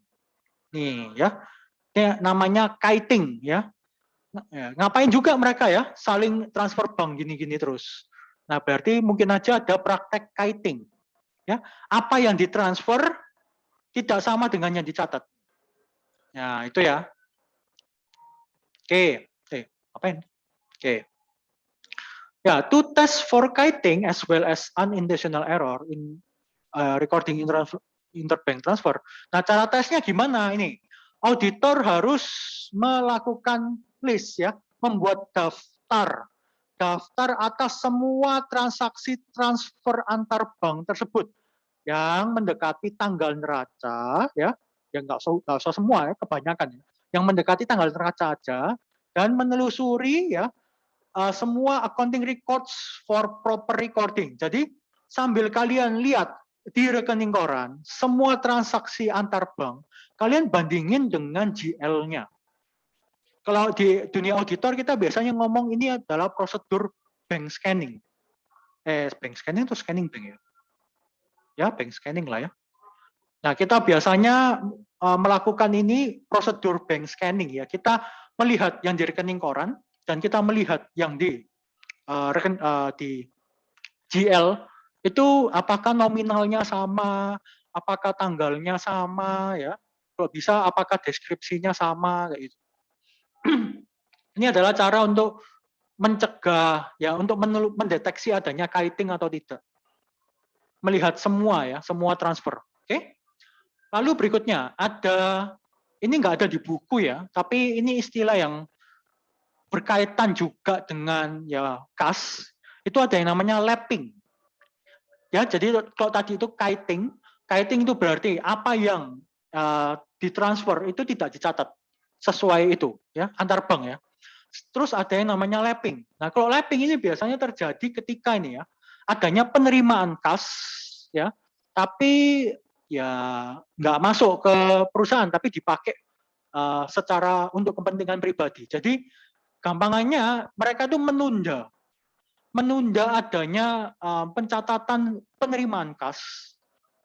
Nih ya, ini namanya kiting ya. Ngapain juga mereka ya saling transfer bank gini-gini terus. Nah berarti mungkin aja ada praktek kiting. Ya, apa yang ditransfer tidak sama dengan yang dicatat. Nah itu ya. Oke, apain? Oke. Ya, to test for kiting as well as unintentional error in recording interbank transfer. Nah, cara tesnya gimana ini? Auditor harus melakukan list ya, membuat daftar atas semua transaksi transfer antar bank tersebut yang mendekati tanggal neraca ya, yang nggak usah semua ya, kebanyakan ya, yang mendekati tanggal neraca aja, dan menelusuri ya semua accounting records for proper recording. Jadi sambil kalian lihat di rekening koran, semua transaksi antar bank, kalian bandingin dengan GL-nya. Kalau di dunia auditor kita biasanya ngomong ini adalah prosedur bank scanning. Bank scanning atau scanning bank ya? Ya, bank scanning lah ya. Nah, kita biasanya melakukan ini prosedur bank scanning ya. Kita melihat yang di rekening koran dan kita melihat yang di di GL itu apakah nominalnya sama, apakah tanggalnya sama ya. Kalau bisa apakah deskripsinya sama kayak gitu. Ini adalah cara untuk mencegah ya, untuk mendeteksi adanya kiting atau tidak. Melihat semua ya, semua transfer. Oke? Lalu berikutnya ada, ini nggak ada di buku ya, tapi ini istilah yang berkaitan juga dengan ya kas. Itu ada yang namanya lapping. Ya, jadi kalau tadi itu kiting itu berarti apa yang ditransfer itu tidak dicatat sesuai itu ya antar bank ya. Terus ada yang namanya lapping. Nah, kalau lapping ini biasanya terjadi ketika ini ya adanya penerimaan kas ya, tapi ya nggak masuk ke perusahaan tapi dipakai secara untuk kepentingan pribadi. Jadi gampangannya mereka itu menunda adanya pencatatan penerimaan kas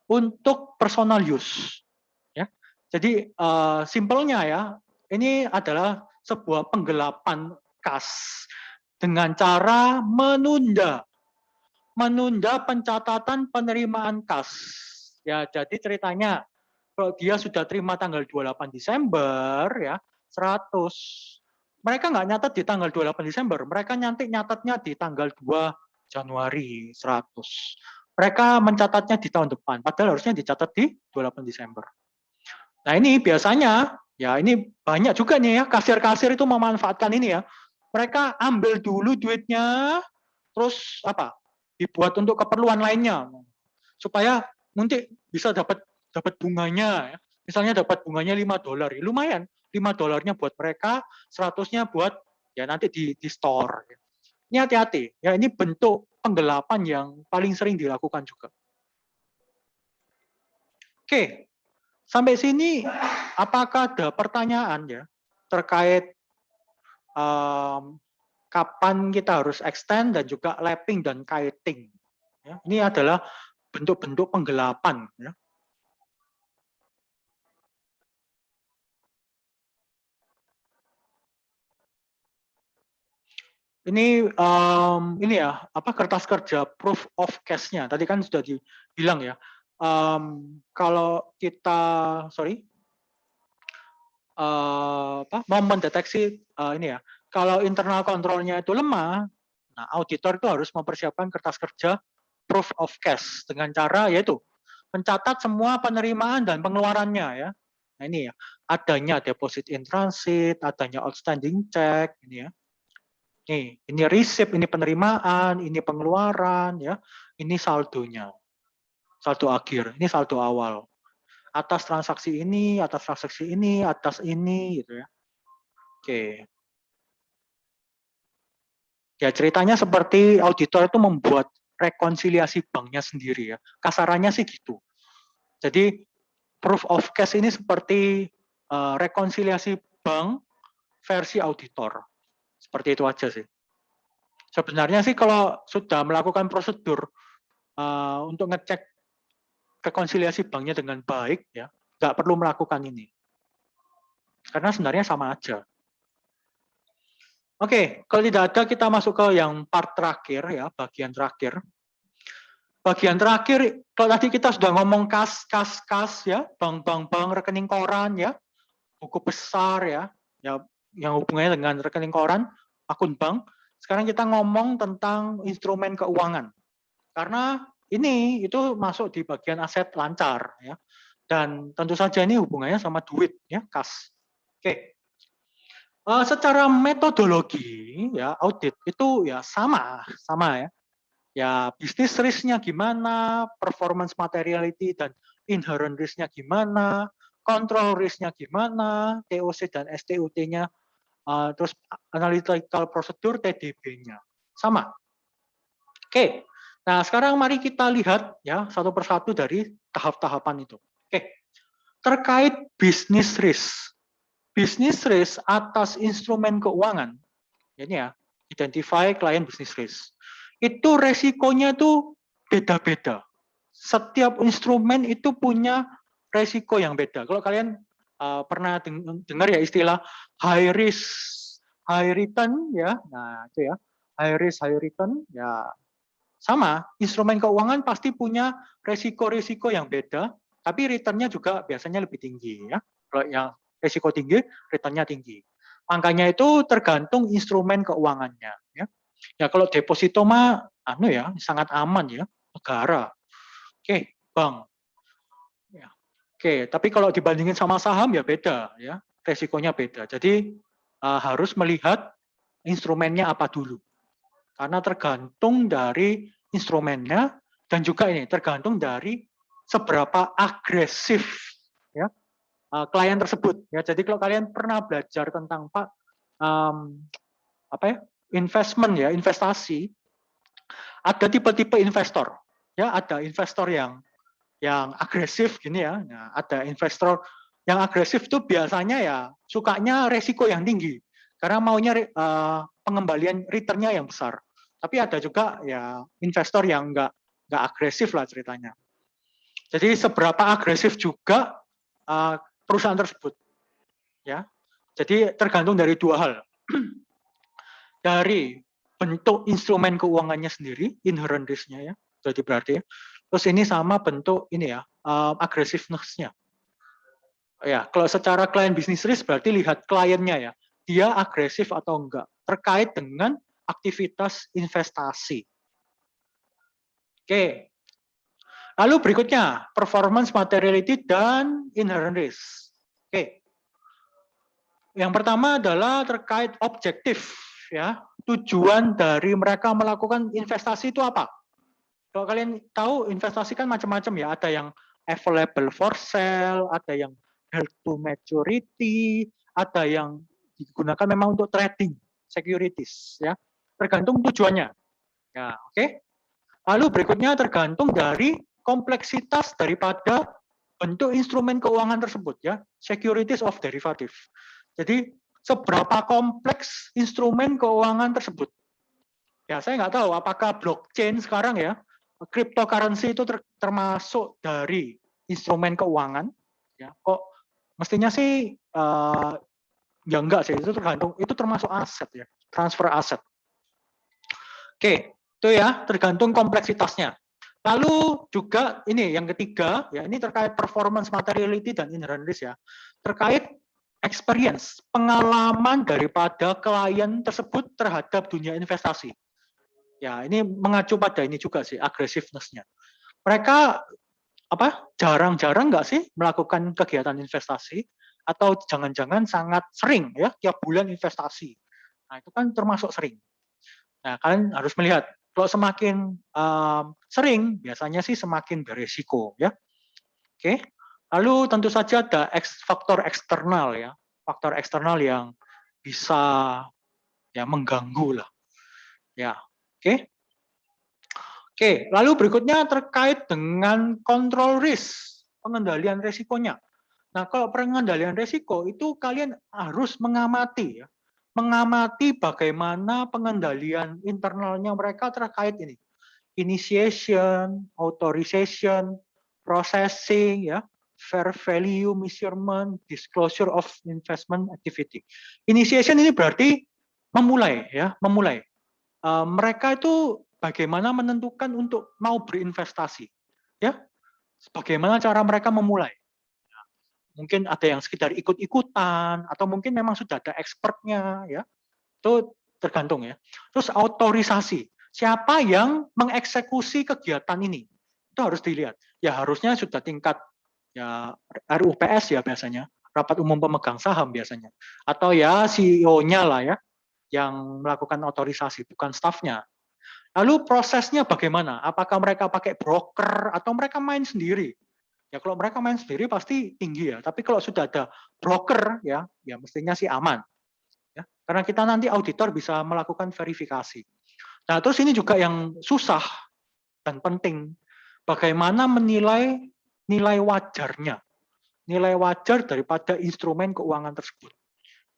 untuk personal use. Ya, jadi simpelnya ya, ini adalah sebuah penggelapan kas dengan cara menunda pencatatan penerimaan kas. Ya, jadi ceritanya kalau dia sudah terima tanggal 28 Desember ya 100. Mereka nggak nyatat di tanggal 28 Desember, mereka nyatatnya di tanggal 2 Januari 100. Mereka mencatatnya di tahun depan, padahal harusnya dicatat di 28 Desember. Nah ini biasanya, ya ini banyak juga nih ya, kasir-kasir itu memanfaatkan ini ya. Mereka ambil dulu duitnya, terus apa? Dibuat untuk keperluan lainnya, supaya nanti bisa dapat bunganya. Ya. Misalnya dapat bunganya $5, ya lumayan. $5 buat mereka, 100-nya buat ya nanti di store. Ini hati-hati, ya ini bentuk penggelapan yang paling sering dilakukan juga. Oke, sampai sini apakah ada pertanyaan ya terkait kapan kita harus extend dan juga lapping dan kiting? Ya, ini adalah bentuk-bentuk penggelapan. Ya. Ini ya apa kertas kerja proof of cash-nya. Tadi kan sudah dibilang ya. Kalau kita mau mendeteksi ini ya. Kalau internal kontrolnya itu lemah, nah auditor itu harus mempersiapkan kertas kerja proof of cash dengan cara yaitu mencatat semua penerimaan dan pengeluarannya ya. Nah ini ya, adanya deposit in transit, adanya outstanding check ini ya. Ini receipt, ini penerimaan, ini pengeluaran, ya, ini saldonya, saldo akhir, ini saldo awal. Atas transaksi ini, atas ini, gitu ya. Oke. Ya ceritanya seperti auditor itu membuat rekonsiliasi banknya sendiri ya. Kasarannya sih gitu. Jadi proof of cash ini seperti rekonsiliasi bank versi auditor. Seperti itu aja sih. Sebenarnya sih kalau sudah melakukan prosedur untuk ngecek rekonsiliasi banknya dengan baik, ya nggak perlu melakukan ini. Karena sebenarnya sama aja. Oke, kalau tidak ada kita masuk ke yang part terakhir ya, bagian terakhir. Bagian terakhir, kalau tadi kita sudah ngomong kas ya, bank, rekening koran ya, buku besar ya, yang hubungannya dengan rekening koran, akun bank. Sekarang kita ngomong tentang instrumen keuangan. Karena ini itu masuk di bagian aset lancar ya. Dan tentu saja ini hubungannya sama duit ya, kas. Oke. Secara metodologi ya audit itu ya sama ya. Ya bisnis risk-nya gimana, performance materiality dan inherent risk-nya gimana, control risk-nya gimana, TOC dan STUT-nya, terus analytical procedure TDB-nya sama. Oke. Nah, sekarang mari kita lihat ya satu persatu dari tahap-tahapan itu. Oke. Terkait bisnis risk. Bisnis risk atas instrumen keuangan. Ini ya, identify client business risk. Itu resikonya itu beda-beda. Setiap instrumen itu punya resiko yang beda. Kalau kalian pernah dengar ya istilah high risk, high return ya. Nah, itu ya. High risk, high return ya sama, instrumen keuangan pasti punya resiko-resiko yang beda, tapi return-nya juga biasanya lebih tinggi ya. Kalau yang resiko tinggi, return-nya tinggi. Angkanya itu tergantung instrumen keuangannya ya. Ya kalau deposito mah ya sangat aman ya, negara. Oke, bank. Ya. Oke, tapi kalau dibandingin sama saham ya beda ya, resikonya beda. Jadi harus melihat instrumennya apa dulu. Karena tergantung dari instrumennya dan juga ini tergantung dari seberapa agresif ya klien tersebut ya. Jadi kalau kalian pernah belajar tentang investment ya, investasi, ada tipe-tipe investor ya, ada investor yang agresif gini ya. Nah, ada investor Yang agresif tuh biasanya ya sukanya resiko yang tinggi karena maunya pengembalian returnnya yang besar. Tapi ada juga ya investor yang nggak agresif lah ceritanya. Jadi seberapa agresif juga perusahaan tersebut, ya. Jadi tergantung dari dua hal, dari bentuk instrumen keuangannya sendiri, inherent risk-nya ya. Jadi berarti, terus ini sama bentuk ini ya, aggressiveness-nya. Ya, kalau secara client business risk berarti lihat kliennya ya, dia agresif atau enggak terkait dengan aktivitas investasi. Oke. Lalu berikutnya performance, materiality, dan inherent risk. Oke. Yang pertama adalah terkait objektif ya, tujuan dari mereka melakukan investasi itu apa? Kalau kalian tahu investasi kan macam-macam ya, ada yang available for sale, ada yang held to maturity, ada yang digunakan memang untuk trading securities ya. Tergantung tujuannya. Ya, oke. Lalu berikutnya tergantung dari kompleksitas daripada bentuk instrumen keuangan tersebut ya, securities of derivative. Jadi seberapa kompleks instrumen keuangan tersebut. Ya, saya nggak tahu apakah blockchain sekarang ya, cryptocurrency itu termasuk dari instrumen keuangan. Ya, kok mestinya sih ya enggak sih, itu tergantung, itu termasuk aset ya, transfer aset. Oke, itu ya, tergantung kompleksitasnya. Lalu juga ini yang ketiga, ya ini terkait performance, materiality, dan inherent risk ya. Terkait experience, pengalaman daripada klien tersebut terhadap dunia investasi. Ya, ini mengacu pada ini juga sih, aggressiveness-nya. Mereka jarang-jarang nggak sih melakukan kegiatan investasi, atau jangan-jangan sangat sering ya, tiap bulan investasi. Nah, itu kan termasuk sering. Nah, kalian harus melihat, kalau semakin sering, biasanya sih semakin beresiko ya. Oke. Lalu tentu saja ada faktor eksternal ya, faktor eksternal yang bisa ya mengganggu lah. Ya, oke. Oke, lalu berikutnya terkait dengan control risk, pengendalian risikonya. Nah, kalau pengendalian risiko itu kalian harus mengamati ya. Mengamati bagaimana pengendalian internalnya mereka terkait ini. Initiation, authorization, processing ya, fair value measurement, disclosure of investment activity. Initiation ini berarti memulai ya, memulai. Mereka itu bagaimana menentukan untuk mau berinvestasi. Ya, bagaimana cara mereka memulai. Mungkin ada yang sekedar ikut-ikutan, atau mungkin memang sudah ada expertnya, ya. Itu tergantung ya. Terus autorisasi, siapa yang mengeksekusi kegiatan ini, itu harus dilihat. Ya harusnya sudah tingkat ya RUPS ya biasanya, rapat umum pemegang saham biasanya, atau ya CEO-nya lah ya, yang melakukan autorisasi, bukan stafnya. Lalu prosesnya bagaimana? Apakah mereka pakai broker atau mereka main sendiri? Ya kalau mereka main sendiri pasti tinggi ya. Tapi kalau sudah ada broker ya mestinya sih aman. Ya, karena kita nanti auditor bisa melakukan verifikasi. Nah, terus ini juga yang susah dan penting. Bagaimana menilai nilai wajarnya. Nilai wajar daripada instrumen keuangan tersebut.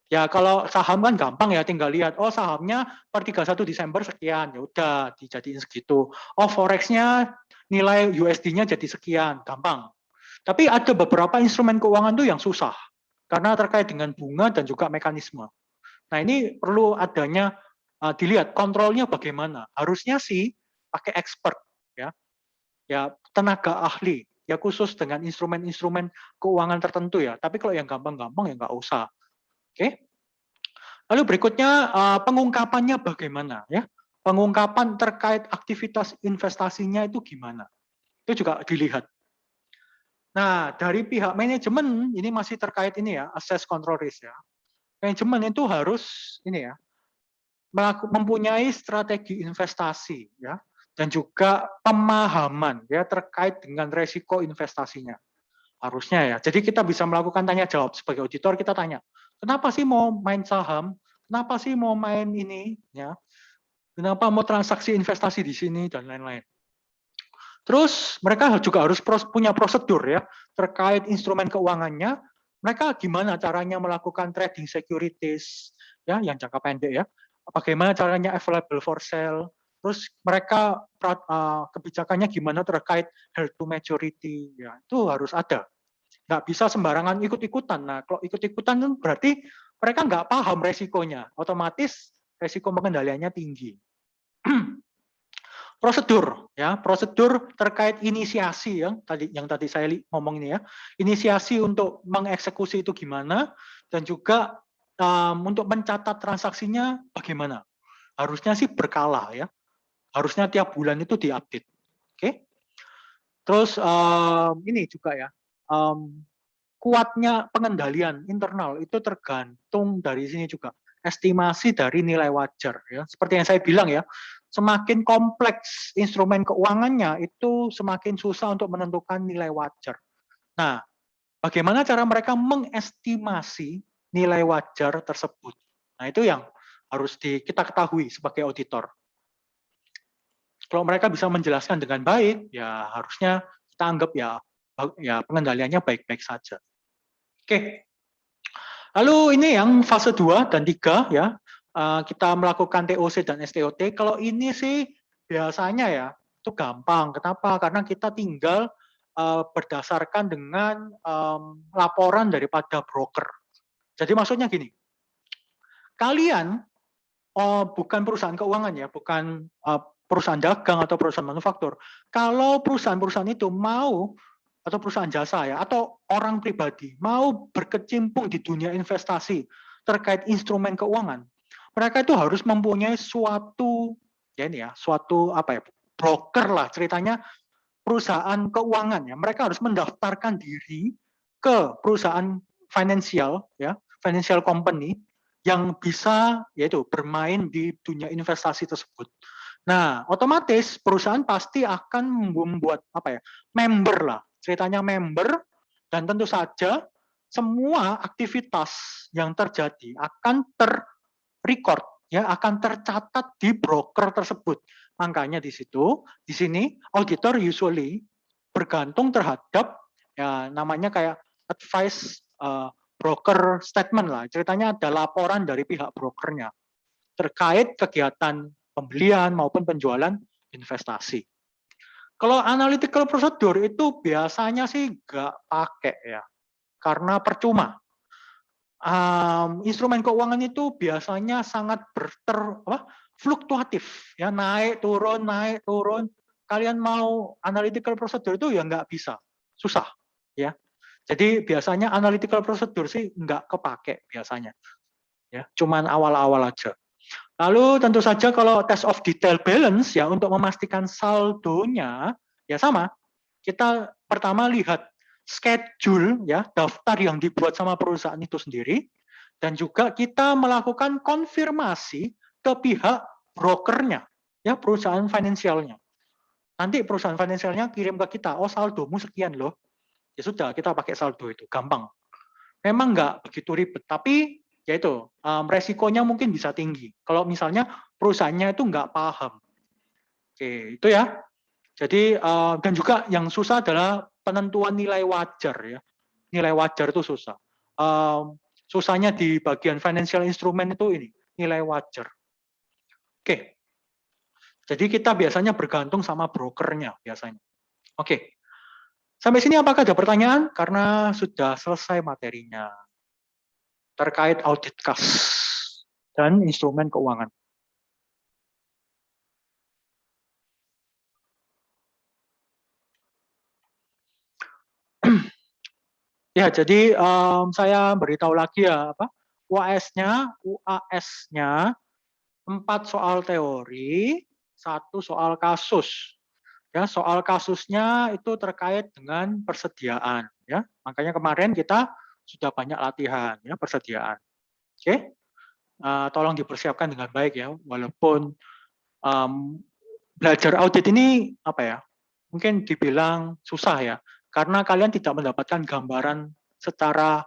Ya kalau saham kan gampang ya, tinggal lihat, oh sahamnya per 31 Desember sekian, ya udah dijadiin segitu. Oh forex-nya nilai USD-nya jadi sekian, gampang. Tapi ada beberapa instrumen keuangan tuh yang susah, karena terkait dengan bunga dan juga mekanisme. Nah ini perlu adanya dilihat kontrolnya bagaimana. Harusnya sih pakai expert ya, ya tenaga ahli, ya khusus dengan instrumen-instrumen keuangan tertentu ya. Tapi kalau yang gampang-gampang ya nggak usah. Oke. Lalu berikutnya pengungkapannya bagaimana ya? Pengungkapan terkait aktivitas investasinya itu gimana? Itu juga dilihat. Nah, dari pihak manajemen ini masih terkait ini ya, assess control risk ya. Manajemen itu harus ini ya, mempunyai strategi investasi ya, dan juga pemahaman ya terkait dengan resiko investasinya. Harusnya ya. Jadi kita bisa melakukan tanya jawab sebagai auditor, kita tanya, kenapa sih mau main saham? Kenapa sih mau main ini? Ya, kenapa mau transaksi investasi di sini dan lain-lain. Terus mereka juga harus punya prosedur ya terkait instrumen keuangannya, mereka gimana caranya melakukan trading securities, ya, yang jangka pendek ya. Bagaimana caranya available for sale. Terus mereka kebijakannya gimana terkait held to maturity, ya itu harus ada. Nggak bisa sembarangan ikut-ikutan. Nah, kalau ikut-ikutan kan berarti mereka nggak paham resikonya. Otomatis resiko pengendaliannya tinggi. Prosedur, ya, prosedur terkait inisiasi yang tadi saya ngomong ini ya. Inisiasi untuk mengeksekusi itu gimana, dan juga untuk mencatat transaksinya bagaimana. Harusnya sih berkala ya. Harusnya tiap bulan itu diupdate. Oke. Terus ini juga ya. Kuatnya pengendalian internal itu tergantung dari sini juga. Estimasi dari nilai wajar ya. Seperti yang saya bilang ya, semakin kompleks instrumen keuangannya itu semakin susah untuk menentukan nilai wajar. Nah, bagaimana cara mereka mengestimasi nilai wajar tersebut? Nah, itu yang harus kita ketahui sebagai auditor. Kalau mereka bisa menjelaskan dengan baik, ya harusnya kita anggap ya pengendaliannya baik-baik saja. Oke. Lalu ini yang fase 2 dan 3 ya. Kita melakukan TOC dan STOT. Kalau ini sih biasanya ya itu gampang. Kenapa? Karena kita tinggal berdasarkan dengan laporan daripada broker. Jadi maksudnya gini, kalian bukan perusahaan keuangan ya, bukan perusahaan dagang atau perusahaan manufaktur. Kalau perusahaan-perusahaan itu mau, atau perusahaan jasa ya, atau orang pribadi mau berkecimpung di dunia investasi terkait instrumen keuangan, mereka itu harus mempunyai suatu ya ini ya, suatu apa ya, broker lah ceritanya, perusahaan keuangan ya. Mereka harus mendaftarkan diri ke perusahaan financial ya, financial company yang bisa yaitu bermain di dunia investasi tersebut. Nah, otomatis perusahaan pasti akan membuat apa ya, member lah, ceritanya member, dan tentu saja semua aktivitas yang terjadi akan terrecord ya, akan tercatat di broker tersebut. Makanya di sini auditor usually bergantung terhadap ya namanya kayak advice broker statement lah. Ceritanya ada laporan dari pihak brokernya terkait kegiatan pembelian maupun penjualan investasi. Kalau analytical procedure itu biasanya sih nggak pakai ya, karena percuma. Instrumen keuangan itu biasanya sangat fluktuatif, ya naik turun. Kalian mau analytical procedure itu ya nggak bisa, susah, ya. Jadi biasanya analytical procedure sih nggak kepake biasanya, ya. Cuman awal-awal aja. Lalu tentu saja kalau test of detail balance ya untuk memastikan saldonya ya sama. Kita pertama lihat schedule ya, daftar yang dibuat sama perusahaan itu sendiri, dan juga kita melakukan konfirmasi ke pihak brokernya ya, perusahaan finansialnya. Nanti perusahaan finansialnya kirim ke kita, oh saldomu sekian loh. Ya sudah, kita pakai saldo itu, gampang. Memang nggak begitu ribet, tapi ya itu resikonya mungkin bisa tinggi. Kalau misalnya perusahaannya itu nggak paham. Oke, itu ya. Jadi dan juga yang susah adalah penentuan nilai wajar ya. Nilai wajar itu susah. Susahnya di bagian financial instrument itu ini, nilai wajar. Oke. Jadi kita biasanya bergantung sama brokernya biasanya. Oke. Sampai sini apakah ada pertanyaan? Karena sudah selesai materinya terkait audit kas dan instrumen keuangan. Ya, jadi saya beritahu lagi ya, UAS-nya 4 soal teori, 1 soal kasus. Ya, soal kasusnya itu terkait dengan persediaan. Ya, makanya kemarin kita sudah banyak latihan ya persediaan. Oke, tolong dipersiapkan dengan baik ya, walaupun belajar audit ini apa ya? Mungkin dibilang susah ya, karena kalian tidak mendapatkan gambaran secara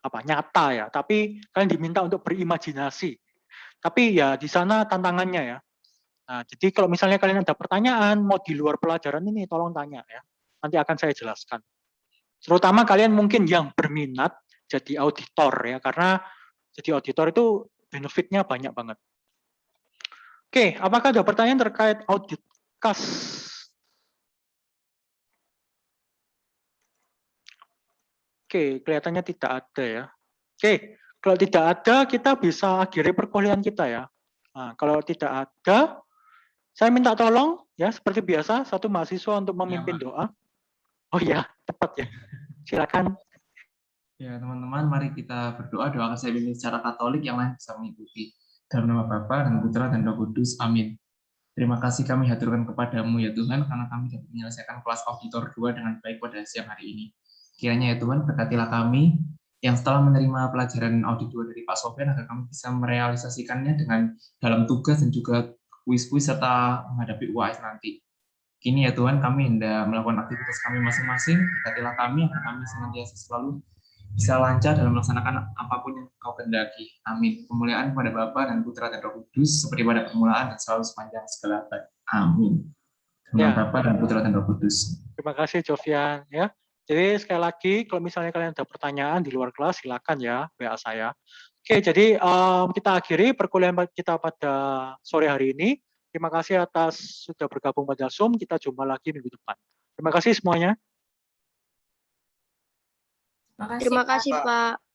nyata ya, tapi kalian diminta untuk berimajinasi. Tapi ya di sana tantangannya ya. Nah, jadi kalau misalnya kalian ada pertanyaan mau di luar pelajaran ini tolong tanya ya. Nanti akan saya jelaskan. Terutama kalian mungkin yang berminat jadi auditor ya, karena jadi auditor itu benefitnya banyak banget. Oke, apakah ada pertanyaan terkait audit kas? Oke, kelihatannya tidak ada ya. Oke, kalau tidak ada, kita bisa akhiri perkuliahan kita ya. Nah, kalau tidak ada, saya minta tolong ya, seperti biasa, satu mahasiswa untuk memimpin doa. Oh ya, tepat ya. Silakan. Ya, teman-teman, mari kita berdoa, doa kasih ini secara Katolik yang lain bisa mengikuti. Dalam nama Bapa dan Putra dan Roh Kudus. Amin. Terima kasih kami haturkan kepadamu ya Tuhan, karena kami dapat menyelesaikan kelas auditor 2 dengan baik pada siang hari ini. Kiranya ya Tuhan, berkatilah kami yang setelah menerima pelajaran audit 2 dari Pak Sofian, agar kami bisa merealisasikannya dengan dalam tugas dan juga kuis-kuis serta menghadapi UAS nanti. Kini ya Tuhan, kami hendak melakukan aktivitas kami masing-masing, berkatilah kami agar kami senantiasa selalu bisa lancar dalam melaksanakan apapun yang Kau kehendaki. Amin. Kemuliaan kepada Bapa dan Putra dan Roh Kudus, seperti pada permulaan dan selalu sepanjang segala abad. Amin. Dengan Ya. Bapa dan Putra dan Roh Kudus. Terima kasih Jovian ya. Jadi sekali lagi kalau misalnya kalian ada pertanyaan di luar kelas silakan ya WA saya. Oke, jadi kita akhiri perkuliahan kita pada sore hari ini. Terima kasih atas sudah bergabung pada Zoom. Kita jumpa lagi minggu depan. Terima kasih semuanya. Terima kasih, Pak.